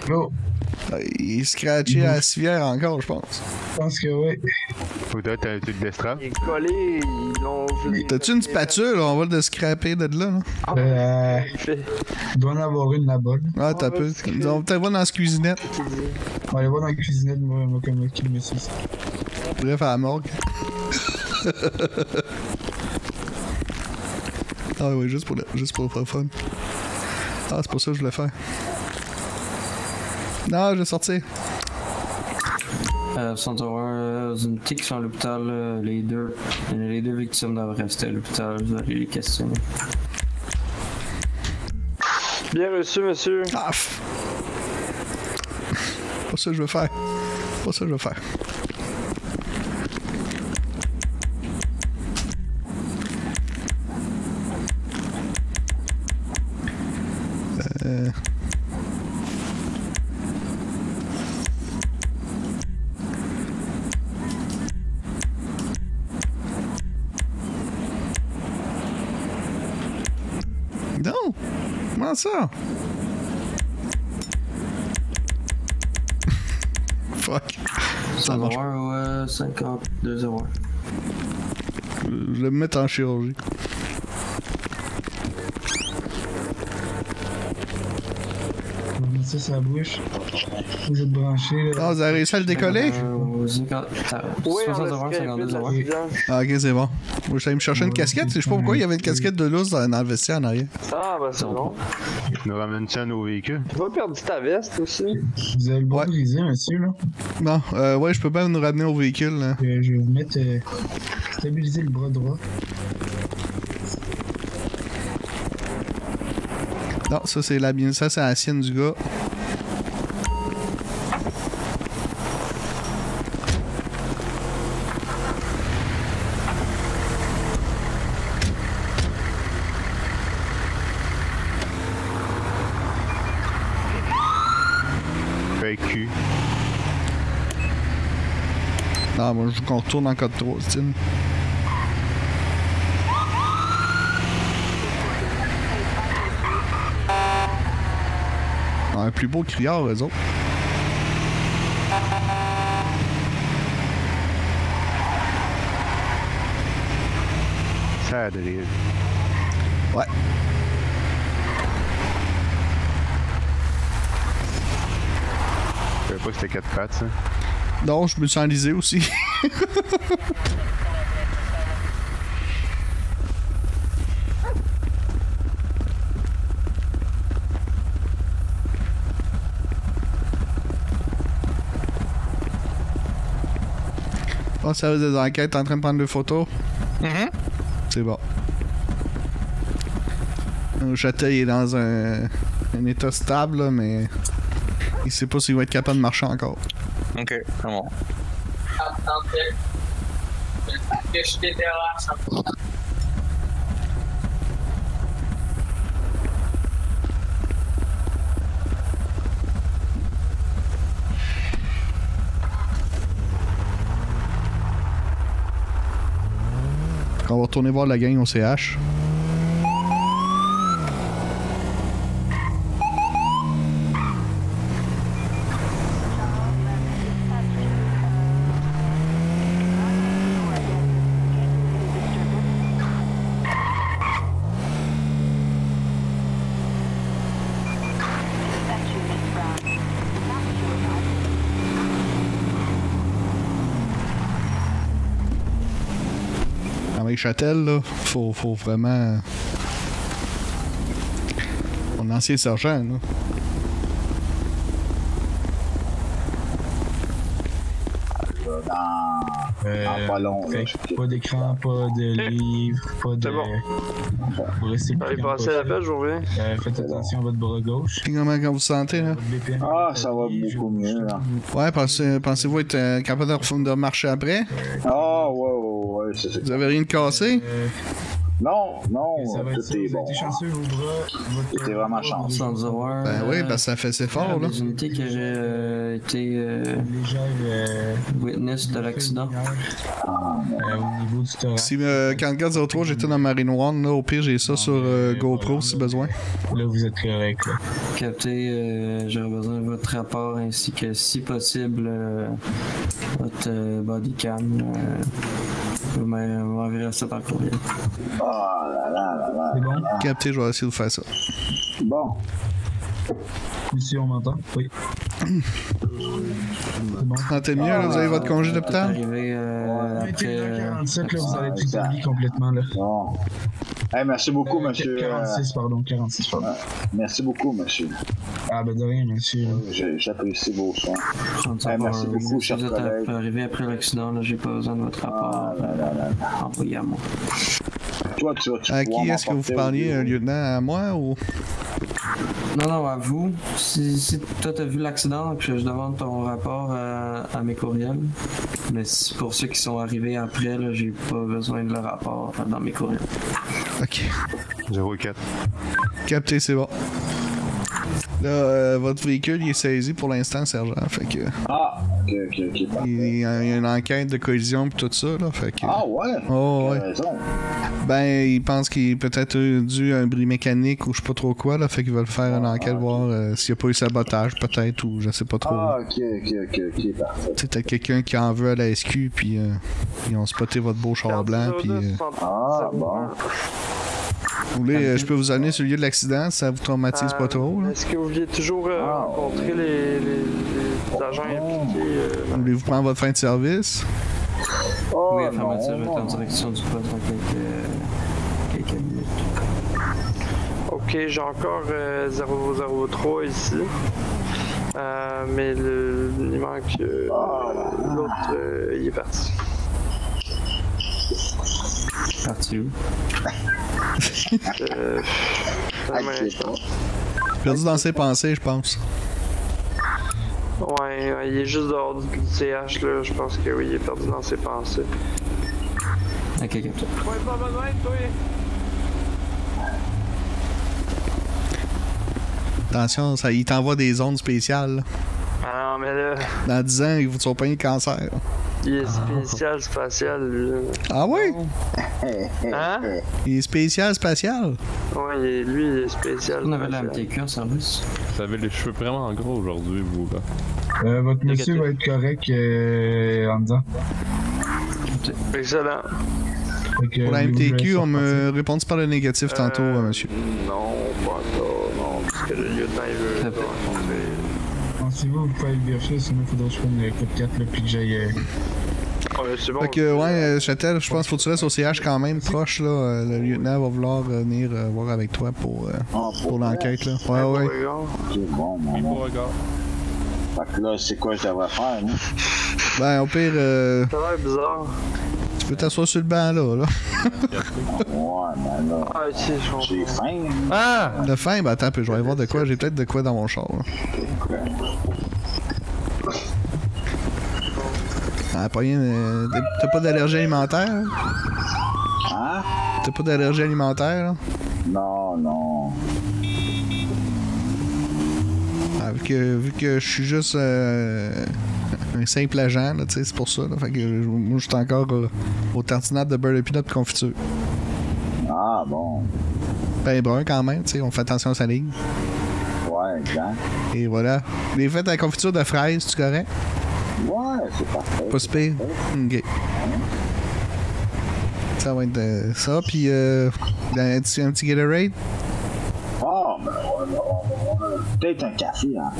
Go. Il est scratché à la civière encore, je pense. Je pense que oui. Faut peut-être un truc d'estrade. Il est collé, ils l'ont vu. T'as-tu une spatule? On va le scraper de là. Il doit en avoir une là-bas. Ah, t'as peu. On va peut-être voir dans la cuisinette. On va aller voir dans la cuisinette, moi, comme qui me suit. Bref, à la morgue. Ah oui, juste pour le fun. Ah, c'est pas ça que je voulais faire. Non, je vais sortir. Une tic sur l'hôpital, les deux victimes doivent rester à l'hôpital, vous allez les questionner. Bien reçu, monsieur. Ah, pas ça que je veux faire. ça? Fuck. Ça marche. 52-01. Je vais me mettre en chirurgie. On va mettre ça sur la bouche. Vous êtes branchés. Là. Ah, vous avez réussi à le décoller? Oui, on l'a scrapé. Ah, ok, c'est bon. Moi, j'allais me chercher une casquette. Je sais pas pourquoi il y avait une casquette de lousse dans le vestiaire en arrière. Ah, ben c'est bon. Nous ramène ça à nos véhicules. Tu vas perdre ta veste aussi. Vous avez le bras brisé, monsieur, là? Non, ouais, je peux pas nous ramener au véhicule, là. Je vais vous mettre... stabiliser le bras droit. Non, ça, c'est la bien. Ça, c'est la sienne du gars. Cul. Non, moi je veux qu'on retourne en code 3, style. Un plus beau criard, eux autres. Ça drill. Ouais. Je savais pas que c'était 4 pattes, ça. Non, je me suis enlisé aussi. Oh, service des enquêtes, en train de prendre des photos. C'est bon. Le château est dans un état stable, là, mais il sait pas s'il va être capable de marcher encore. Ok, c'est bon. Attendez. Que je déterre. On va retourner voir la gang au CH. Avec Châtel, là, faut vraiment... Mon ancien sergent, là. Pas long, là. Pas d'écran, pas de livre, pas de... C'est bon. Vous restez Allez, passez la pêche, je reviens. Faites attention à votre bras gauche. Puis comment vous vous sentez, là? Ah, ça va beaucoup mieux, là. Ouais, pensez-vous être capable de marcher après? Ah, ouais, c'est... Vous avez rien de cassé? Non, tout est bon. Chanceux, vos bras. C'était vraiment chanceux. Ben oui, ben ça fait c'est fort, là. Les unités que j'ai été witness de l'accident. Au niveau du thorax. Si quand le gars 03, j'étais dans Marine One, là, au pire, j'ai ça sur GoPro si besoin. Là, vous êtes correct, là. Capté, j'aurais besoin de votre rapport ainsi que, si possible, votre bodycam. Vous m'enverrez ça par courriel. Ah là. C'est bon? Capté, je vais essayer de faire ça. Bon. Ici, on m'entend? Oui. C'est bon. Sentez mieux, là, vous avez votre congé d'hôpital? Après 47, là, vous avez tout servi complètement, là. Bon. Hey, merci beaucoup, monsieur. 46, pardon. Merci beaucoup, monsieur. Ah, ben de rien, monsieur. J'apprécie vos soins. Hey, merci beaucoup, cher collègue. Vous êtes arrivé après l'accident, là, j'ai pas besoin de votre rapport. Envoyé à moi. Toi, tu à qui est-ce que vous parliez, lieutenant? À moi ou? Non, à vous. Si toi t'as vu l'accident, puis je demande ton rapport à mes courriels. Mais pour ceux qui sont arrivés après, là, j'ai pas besoin de le rapport dans mes courriels. Ok. 04. Capté, c'est bon. Là, votre véhicule il est saisi pour l'instant, sergent. Fait que. Ah, ok. Il y a une enquête de collision pis tout ça, là. Fait que. Ah ouais? Oh, ouais. Raison. Ben, il pense qu'il est peut-être dû à un bris mécanique ou je sais pas trop quoi, là. Fait qu'il veulent faire une enquête, voir s'il n'y a pas eu sabotage, peut-être, ou je sais pas trop. Ah, ok, parfait. C'est peut-être quelqu'un qui en veut à la SQ, puis ils ont spoté votre beau char blanc, puis. Ah, bon. Vous voulez, je peux vous amener sur le lieu de l'accident si ça vous traumatise pas trop, là? Est-ce que vous vouliez toujours rencontrer les agents impliqués? Voulez-vous prendre votre fin de service? Oui, affirmative, je vais être en direction du poste dans quelques minutes. Ok, j'ai encore 003 ici. Mais il manque l'autre, il est parti. Parti où? Perdu dans ses pensées, je pense. Ouais, il est juste dehors du CH, là. Je pense que oui, il est perdu dans ses pensées. Ok, captain. Ouais, pas besoin de toi. Attention, il t'envoie des ondes spéciales. Là. Ah non, mais là. Dans 10 ans, ils vous sont pas un cancer. Il est spatial, lui. Ah oui? Hein? Il est spatial? Ouais, lui, il est spécial. On avait la MTQ en service. Vous avez les cheveux vraiment gros aujourd'hui, vous, là. Votre monsieur va être correct en dedans. Excellent. Pour la MTQ, on me répond par le négatif tantôt, monsieur. Non, pas encore, non, parce que le lieutenant, il veut rencontrer. Pensez-vous, vous pouvez le vérifier, sinon il faudra que je prenne le code 4 là, puis que j'aille. Ouais, c'est bon. Fait que, ouais, Châtel, je pense qu'il faut que tu restes au CH quand même, proche, là. Le lieutenant va vouloir venir voir avec toi pour l'enquête, là. Ouais. Ok, bon. Fait que là, c'est quoi je devrais faire, moi? Ben, au pire. Ça a l'air bizarre. Tu peux t'asseoir sur le banc, là. Ouais, mais là. Ah, ok, je comprends. J'ai faim. Ah! De faim? Ben, attends, je vais aller voir de quoi. J'ai peut-être de quoi dans mon char, là. Ah, pas rien. T'as pas d'allergie alimentaire? Hein? T'as pas d'allergie alimentaire, là? Non. Ah, vu que je suis juste un simple agent, là, tu sais, c'est pour ça. Là, fait que moi, je suis encore au tartinade de beurre de pinot de confiture. Ah, bon. Ben brun quand même, tu sais, on fait attention à sa ligne. Ouais, exact. Et voilà. Les fêtes à la confiture de fraises, tu correct? Ouais, c'est parfait. Pas si pire? Ok. Ça va être ça, puis un petit Gatorade? Ah, ben ouais. Peut-être un café, hein.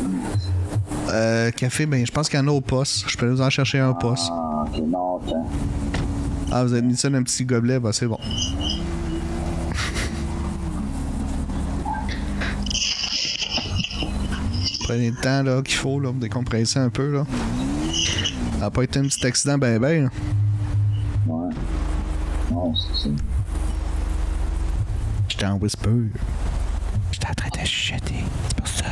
Café, ben je pense qu'il y en a au poste. Je peux vous en chercher un au poste. Ah, ok, non, attends. Ah, vous avez mis ça dans un petit gobelet, ben c'est bon. Prenez le temps là qu'il faut là, pour décompresser un peu là. Ça n'a pas été un petit accident ben. Ouais. Non, c'est ça. J'étais en whisper. J'étais en train de chuchoter. C'est pour ça.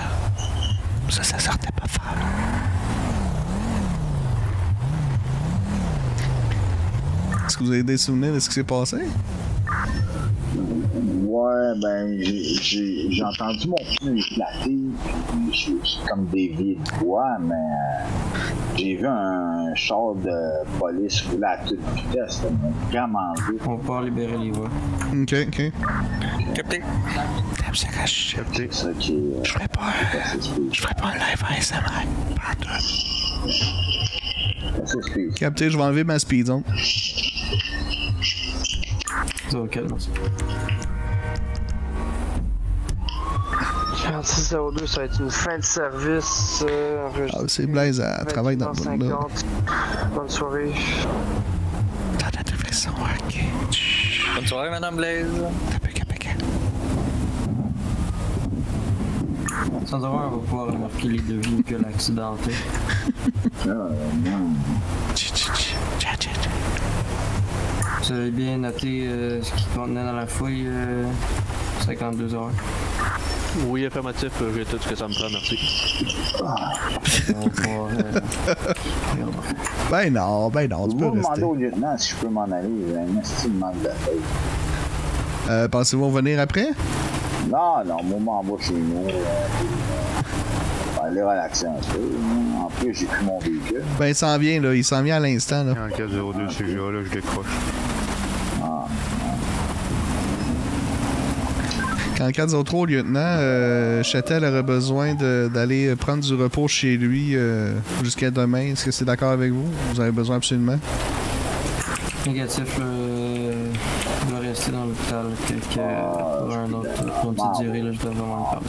Ça sortait pas fort. Est-ce que vous avez des souvenirs de ce qui s'est passé? Ouais, ben, j'ai entendu mon pneu éclater, puis j'ai comme des vies de bois, mais j'ai vu un char de police rouler à toute vitesse, ça m'a vraiment vu. On peut libérer les voies. Ok. Captain. C'est ça qui est... Je ferais pas un live ASMR. Capté, je vais enlever ma speed zone. C'est ok, merci. 4602, ça va être une fin de service. C'est Blaise, elle travaille dans le monde là. Bonne soirée. T'as de la pression, ok. Bonne soirée, Madame Blaise. Sans avoir, on va pouvoir remarquer les deux véhicules accidentés. Vous avez bien noté ce qu'il contenait dans la fouille 52 heures. Oui, affirmatif, j'ai tout ce que ça me prend, merci. Ben non, tu peux rester. Je vais demander au lieutenant si je peux m'en aller. Il me manque de feuilles. Pensez-vous revenir après? Non, moi m'en va chez nous. relaxer un peu. En plus, j'ai plus mon véhicule. Ben, il s'en vient, là. Il s'en vient à l'instant, là. 4402 CGA, là, je décroche. Ah. 4403, lieutenant, Châtel aurait besoin d'aller prendre du repos chez lui jusqu'à demain. Est-ce que c'est d'accord avec vous? Vous avez besoin absolument? Négatif, je dois rester dans l'hôpital pour une petite durée, là, je dois vraiment le parler.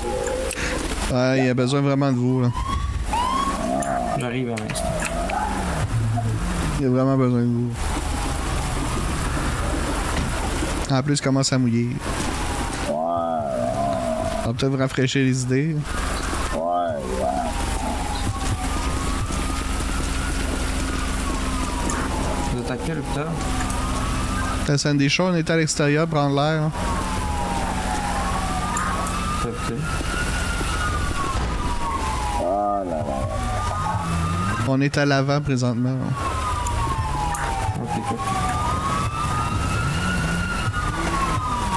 Ouais, il a besoin vraiment de vous, là. J'arrive à l'instant. Il a vraiment besoin de vous. En plus, il commence à mouiller. Ça va peut-être vous rafraîchir les idées. Ouais. Vous êtes à quel hôpital? La scène des shows, on est à l'extérieur, prendre l'air. Hein. Ok. On est à l'avant présentement. Hein. Ok, cool.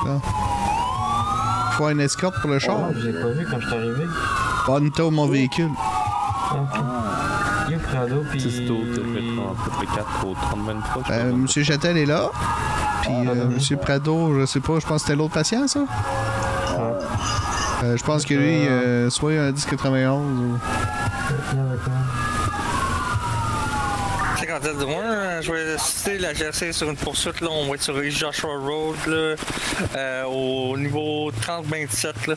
Là. Faut une escorte pour le char. Oh, je l'ai pas vu quand je suis arrivé. Pas une tour mon véhicule. Ok. Yo, Prado, pis... C'est à peu près 4 au 30-23. Monsieur Châtel est là. Puis Monsieur Prado, je sais pas, je pense que c'était l'autre patient, ça? Je pense que lui, soit un 1091 ou... C'est moi, je vais assister la GRC sur une poursuite, là, on va être sur East Joshua Road, là, au niveau 30-27, là.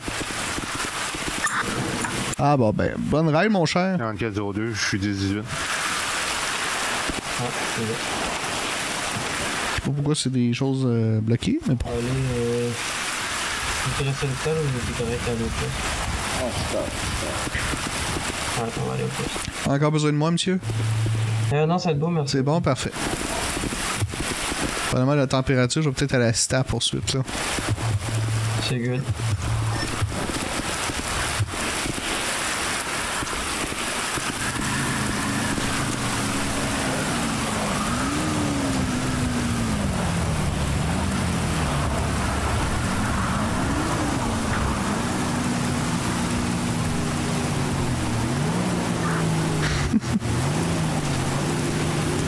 Ah bon, ben, bonne rail, mon cher. 4402, je suis 18. Ah, c'est vrai. Je sais pas pourquoi c'est des choses bloquées, mais pour... Allez, vous êtes resté à l'hôpital ou vous êtes correct à l'hôpital? Ah, c'est ça. Ouais, on va aller au poste. Encore besoin de moi, monsieur? Non, ça va être beau, merci. C'est bon, parfait. Probablement la température, je vais peut-être aller assister à la poursuite, là. C'est good.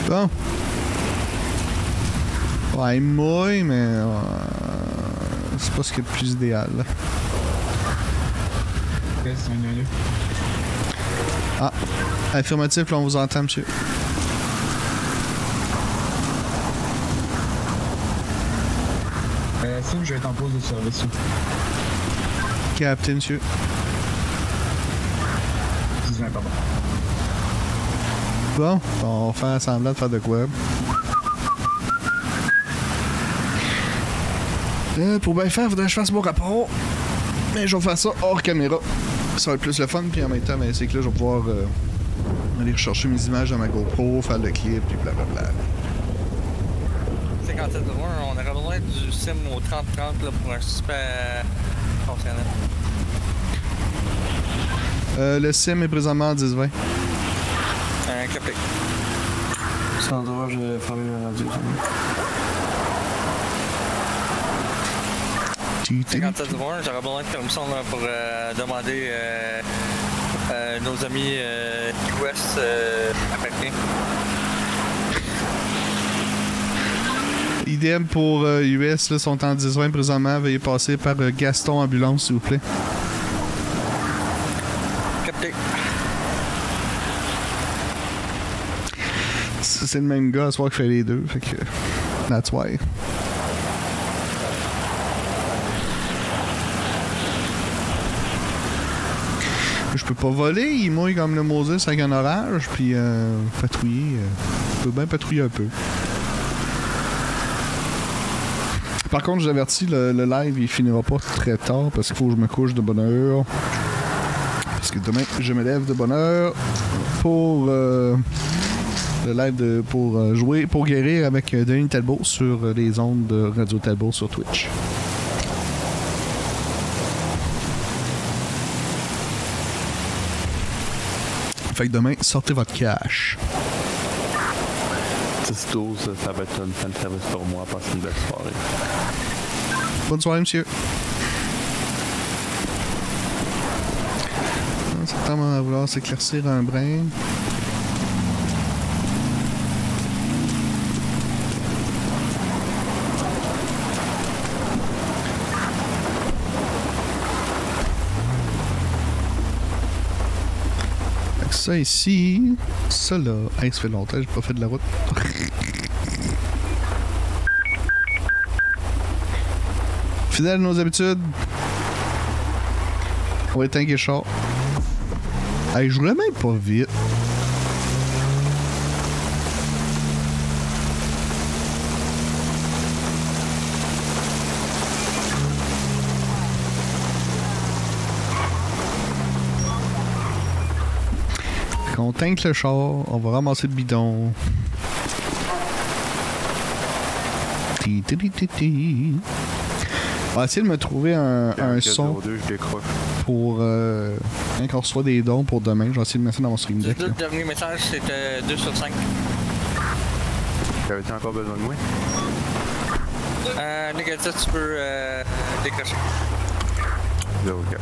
Bon. Ouais, il mouille, mais c'est pas ce qui est le plus idéal. Là. Ah, affirmatif, là, on vous entend, monsieur. Ça, je vais être en pause de service. Captain, monsieur. 18, pardon. Bon, on va faire semblant de faire de quoi. Pour bien faire, faudrait que je fasse mon rapport. Mais je vais faire ça hors caméra. Ça va être plus le fun, puis en même temps, c'est que là, je vais pouvoir aller rechercher mes images dans ma GoPro, faire le clip, puis blablabla. 57 de loin, on aurait besoin du sim au 30-30 là, pour un suspect fonctionnel. Le sim est présentement en 10-20. Capé. Sans droit, je vais fermer ma radio. 57 de loin, j'aurais besoin de permission là, pour demander nos amis US américains. Idem pour US, là, sont en 10-20 présentement. Veuillez passer par Gaston Ambulance, s'il vous plaît. Capté. C'est le même gars à soir qui fait les deux, fait que... That's why. Je peux pas voler, il mouille comme le Moses avec un orage, puis patrouiller. Je peux bien patrouiller un peu. Par contre, je vous avertis, le live il finira pas très tard parce qu'il faut que je me couche de bonne heure. Parce que demain, je me lève de bonne heure pour le live pour jouer, pour guérir avec Denis Talbot sur les ondes de Radio Talbot sur Twitch. Fait que demain, sortez votre cash. 10-12, ça va être une fin de service pour moi. Passez une belle soirée. Bonne soirée, monsieur. Ça Attends, à vouloir s'éclaircir un brin. Ça ici, ça là. Hey, ça fait longtemps que j'ai pas fait de la route. Fidèle à nos habitudes. On va éteindre les chars. Hey, je roulais même pas vite. On tank le char, on va ramasser le bidon. On va essayer de me trouver un son pour quand on reçoit des dons pour demain. Je vais essayer de mettre ça dans mon stream deck. Le dernier message, c'était 2 sur 5. T'avais-tu encore besoin de moi? Négatif, tu peux décrocher. 0,4.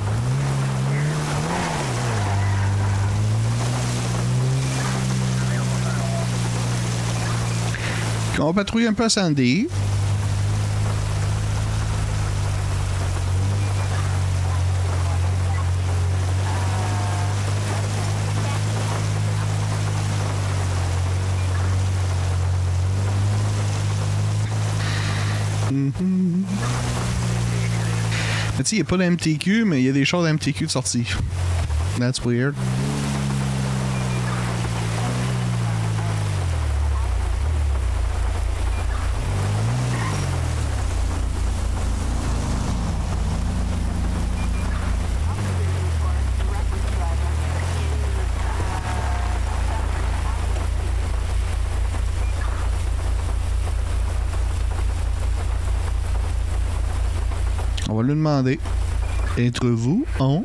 On patrouille un peu à Sandy. Mais tu sais, il n'y a pas de MTQ, mais il y a des choses de MTQ de sortie. That's weird. On va lui demander, êtes-vous en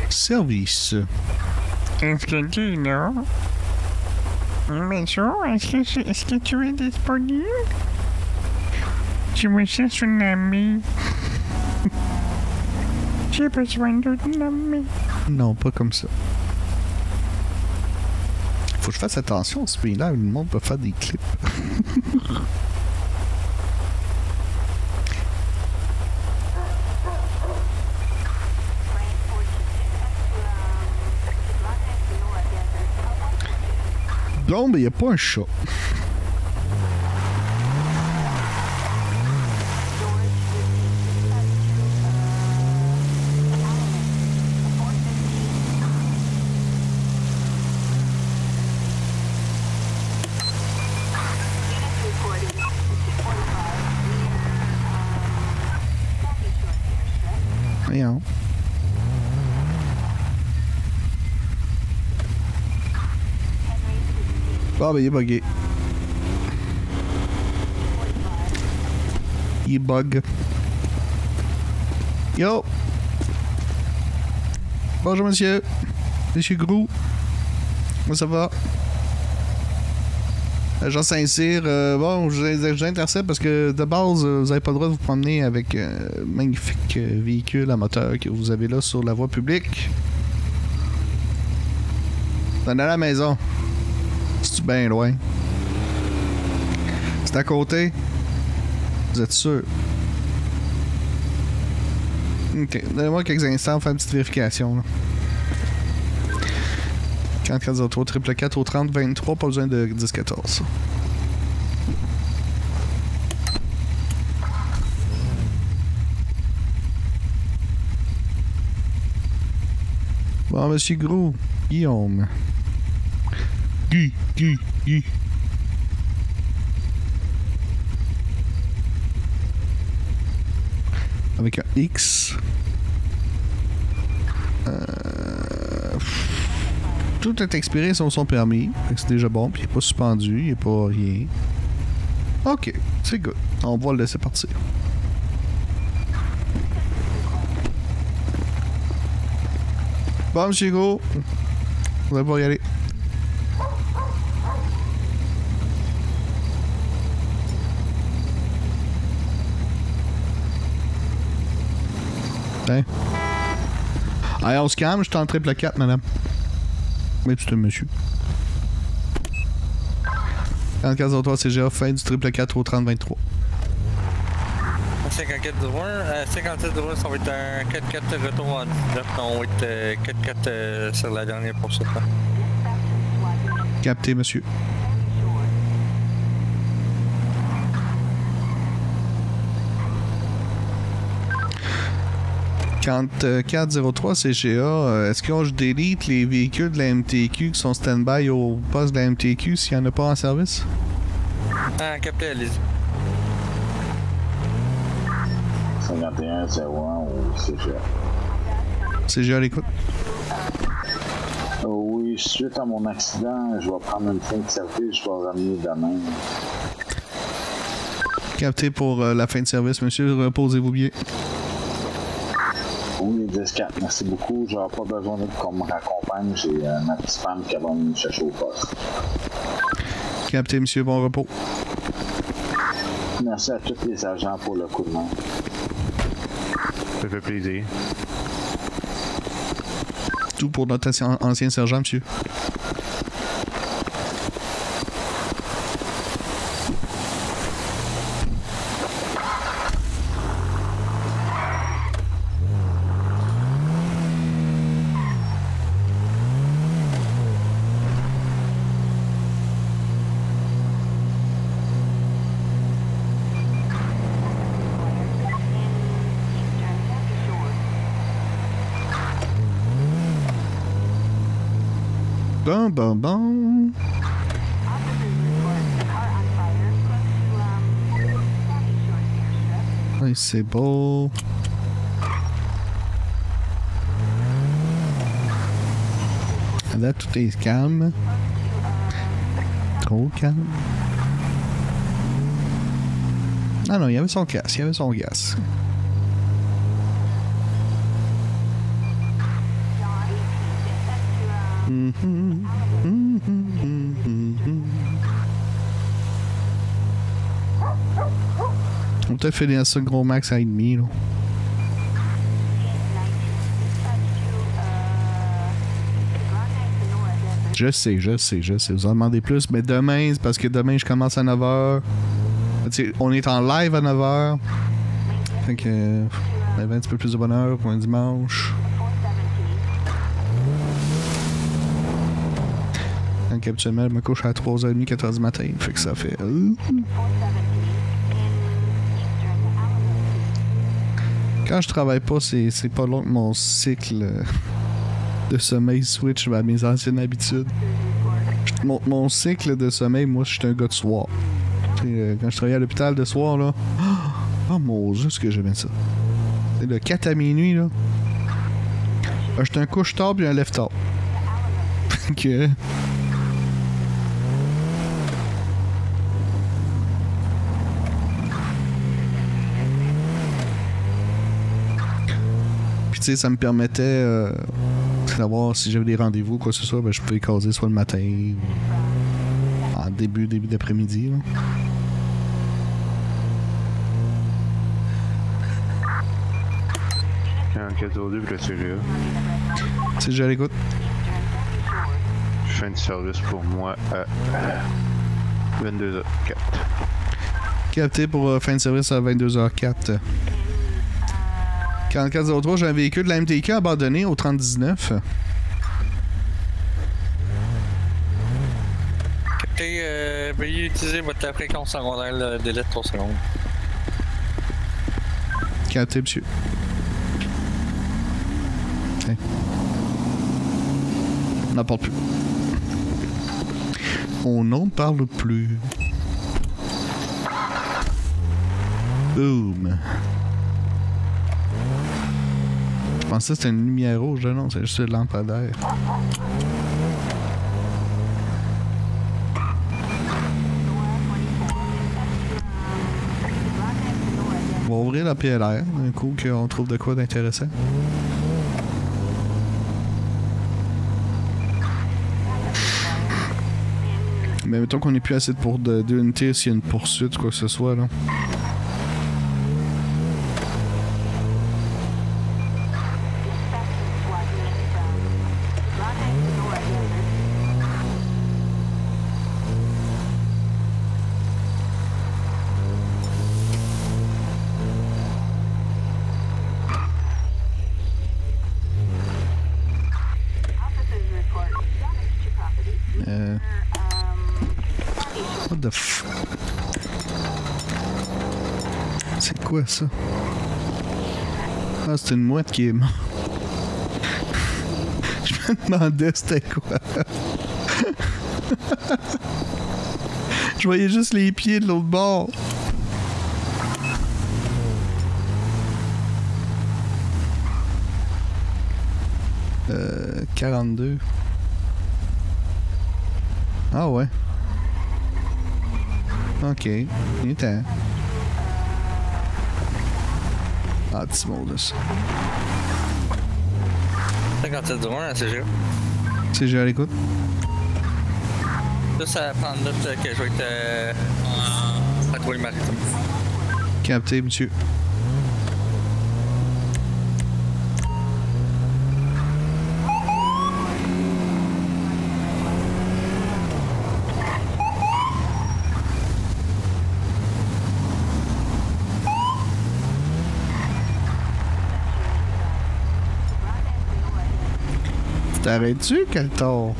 service? Est-ce que tu es là? Monsieur, est-ce que tu es disponible? Tu me cherches un ami. J'ai besoin d'un ami. Non, pas comme ça. Faut que je fasse attention, ce pays-là, le monde peut faire des clips. Non, mais il n'y a pas un chat. Voyons. Ah, ben il est bugué. Il bug. Yo! Bonjour, monsieur. Monsieur Grou. Comment ça va? Jean Saint-Cyr, bon, je vous intercepte parce que de base, vous n'avez pas le droit de vous promener avec un magnifique véhicule à moteur que vous avez là sur la voie publique. T'en es à la maison. C'est-tu bien loin? C'est à côté? Vous êtes sûr? Ok, donnez-moi quelques instants pour faire une petite vérification. Là. 4403 444 au 30 23, pas besoin de 10 14. Bon, monsieur Gros, Guillaume. Guy. Avec un X. Tout est expiré sur son permis. C'est déjà bon, puis il n'est pas suspendu, il n'est pas rien. Ok, c'est good. On va le laisser partir. Bon, monsieur Gros, vous allez pouvoir y aller. Hein? Allez, on se calme, je suis en triple 4, madame. Oui, c'est un monsieur. 4403 CGA, fin du triple 4 au 3023. 5401, 5701, ça va être un 4-4 retour en 19. On va être 4-4 sur la dernière poursuite. Capté, monsieur. Quand 403 CGA, est-ce que je délite les véhicules de la MTQ qui sont stand-by au poste de la MTQ s'il n'y en a pas en service? Ah, capté, allez-y. 51 01 au CGA. CGA à l'écoute. Oui, suite à mon accident, je vais prendre une fin de service, je vais ramener demain. Capté pour la fin de service, monsieur, reposez-vous bien. Oui, 10-4, merci beaucoup. J'aurai pas besoin qu'on me raccompagne. J'ai ma petite femme qui va me chercher au poste. Capté, monsieur, bon repos. Merci à tous les agents pour le coup de main. Ça fait plaisir. Tout pour notre ancien sergent, monsieur. Bon. Oui, c'est beau. Là, tout est calme. Trop calme. Ah non, il y avait son gaz. On peut finir ça gros max à 1,5 là. Je sais. Vous en demandez plus, mais demain, c'est parce que demain je commence à 9h. On est en live à 9h. Fait que on avait un petit peu plus de bonheur pour un dimanche. Donc habituellement, je me couche à 3h30, 4h du matin. Fait que ça fait... Quand je travaille pas, c'est pas long que mon cycle de sommeil switch à mes anciennes habitudes. Mon cycle de sommeil, moi, je suis un gars de soir. Quand je travaillais à l'hôpital de soir, là... Oh mon Dieu, ce que j'aimais ça. C'est le 4 à minuit, là. J'étais un couche-tard puis un lève-tard. Fait que... Tu sais, ça me permettait d'avoir, si j'avais des rendez-vous ou quoi que ce soit, ben, je pouvais caser soit le matin ou en début d'après-midi. 4402 puis le CGA. CGA à l'écoute. Fin de service pour moi à 22h04. Capté pour fin de service à 22h04. 4403, j'ai un véhicule de la MTQ abandonné au 3019. Capté, veuillez utiliser votre fréquence secondaire, le délai de 3 secondes. Capté, monsieur. Okay. On n'en parle plus. On n'en parle plus. Boom. Je pensais que c'était une lumière rouge, non, c'est juste une lampadaire. On va ouvrir la PLR, d'un coup qu'on trouve de quoi d'intéressant. Mais mettons qu'on n'est plus assez pour d'unités s'il y a une poursuite ou quoi que ce soit, là. What the f... C'est quoi ça? Ah, c'est une mouette qui est morte. Je me demandais c'était quoi. Je voyais juste les pieds de l'autre bord. 42. Ah ouais. Ok, il était. Ah, petit modus. 57 droits à CG. CG à l'écoute. Ça, ça va prendre là que je vais être en patrouille maritime. Capté, monsieur. T'arrêtes-tu, Caltor?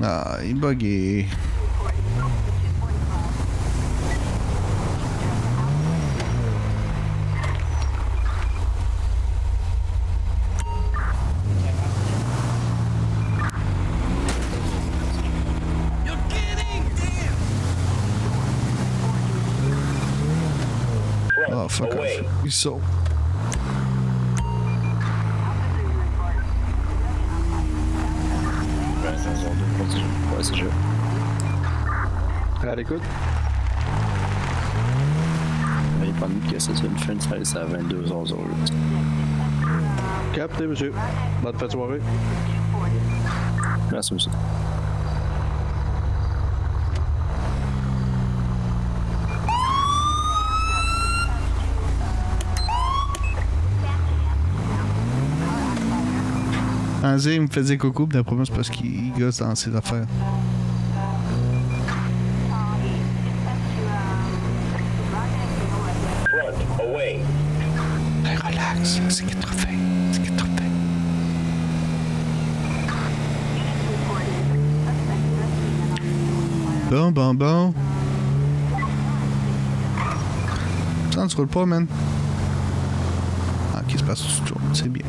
Ah, il est bugué. Oh, fuck off. He's so... Ouais, c'est jeu. À l'écoute. Il est pas mieux que c'est une fin de service à 22h08. Capté, monsieur. Bonne fin de soirée. Merci, monsieur. Anzé, il me faisait coucou, puis d'après moi, c'est parce qu'il gosse dans ses affaires. Hey, relax, c'est 80. C'est 80. Bon. Ça, tu roules pas, man. Ah, ok, c'est passe tout le c'est bien.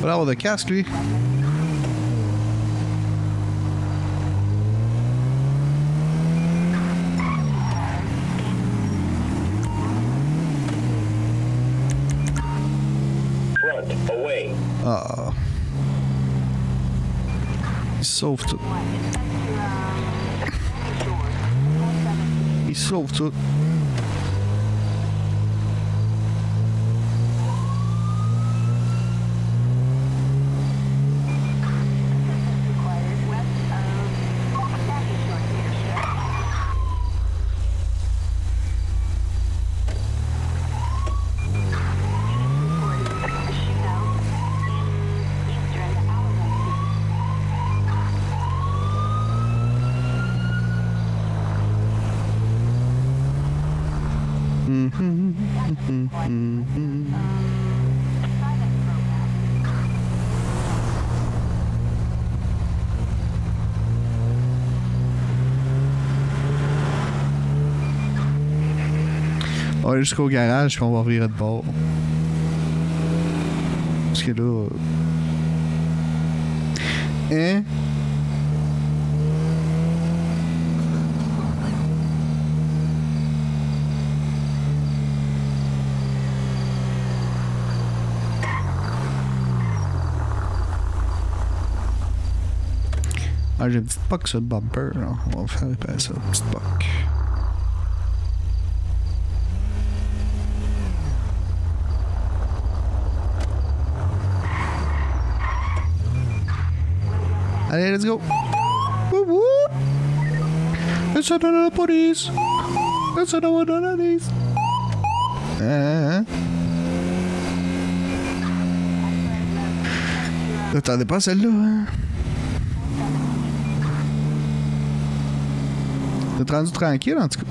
Il va avoir de casque, lui. Ah. Il sauve tout. Il sauve tout. On va aller jusqu'au garage puis on va virer de bord. Parce que là... Hein? Ah, j'ai une petite POC sur le bumper, là. On va faire réparer ça, petite POC. Allez, let's go. Whoop, whoop. Let's send the police. Let's send the police. T'attendais pas celle-là, hein? T'es rendu tranquille, en tout cas.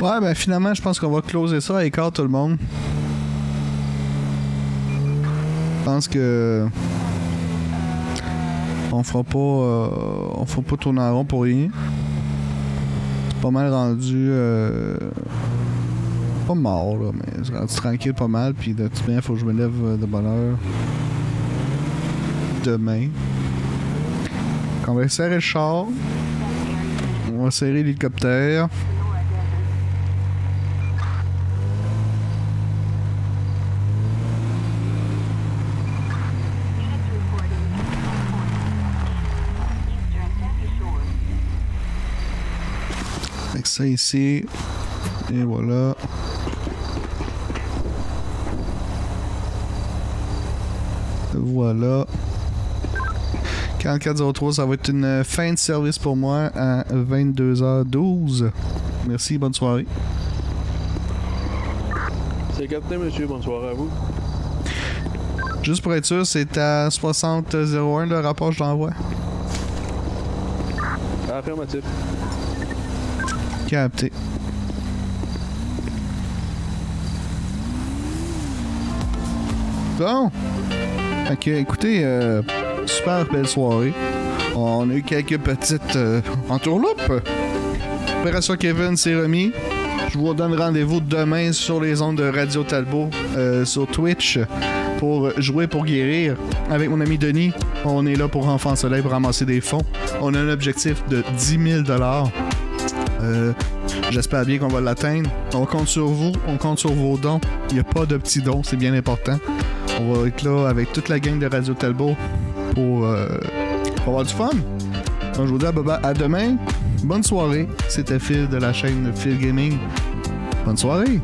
Ouais, ben finalement, je pense qu'on va closer ça à écart tout le monde. Je pense que on fera pas tourner en rond pour rien. C'est pas mal rendu pas mort là, mais c'est rendu tranquille pas mal, puis de toute manière, faut que je me lève de bonne heure demain. On va serrer le char. On va serrer l'hélicoptère. Avec ça ici. Et voilà. Voilà. 4403, ça va être une fin de service pour moi à 22h12. Merci, bonne soirée. C'est Captain, monsieur, bonne soirée à vous. Juste pour être sûr, c'est à 6001 le rapport que je l'envoie. Affirmatif. Capté. Bon. Ok, écoutez, super belle soirée. On a eu quelques petites entourloupes. Opération Kevin s'est remis. Je vous donne rendez-vous demain sur les ondes de Radio Talbot sur Twitch pour jouer pour guérir. Avec mon ami Denis, on est là pour Enfants Soleil pour ramasser des fonds. On a un objectif de 10 000 $. J'espère bien qu'on va l'atteindre. On compte sur vous, on compte sur vos dons. Il n'y a pas de petits dons, c'est bien important. On va être là avec toute la gang de Radio Talbot pour avoir du fun. Donc, je vous dis à demain. Bonne soirée. C'était Phil de la chaîne Phil Gaming. Bonne soirée.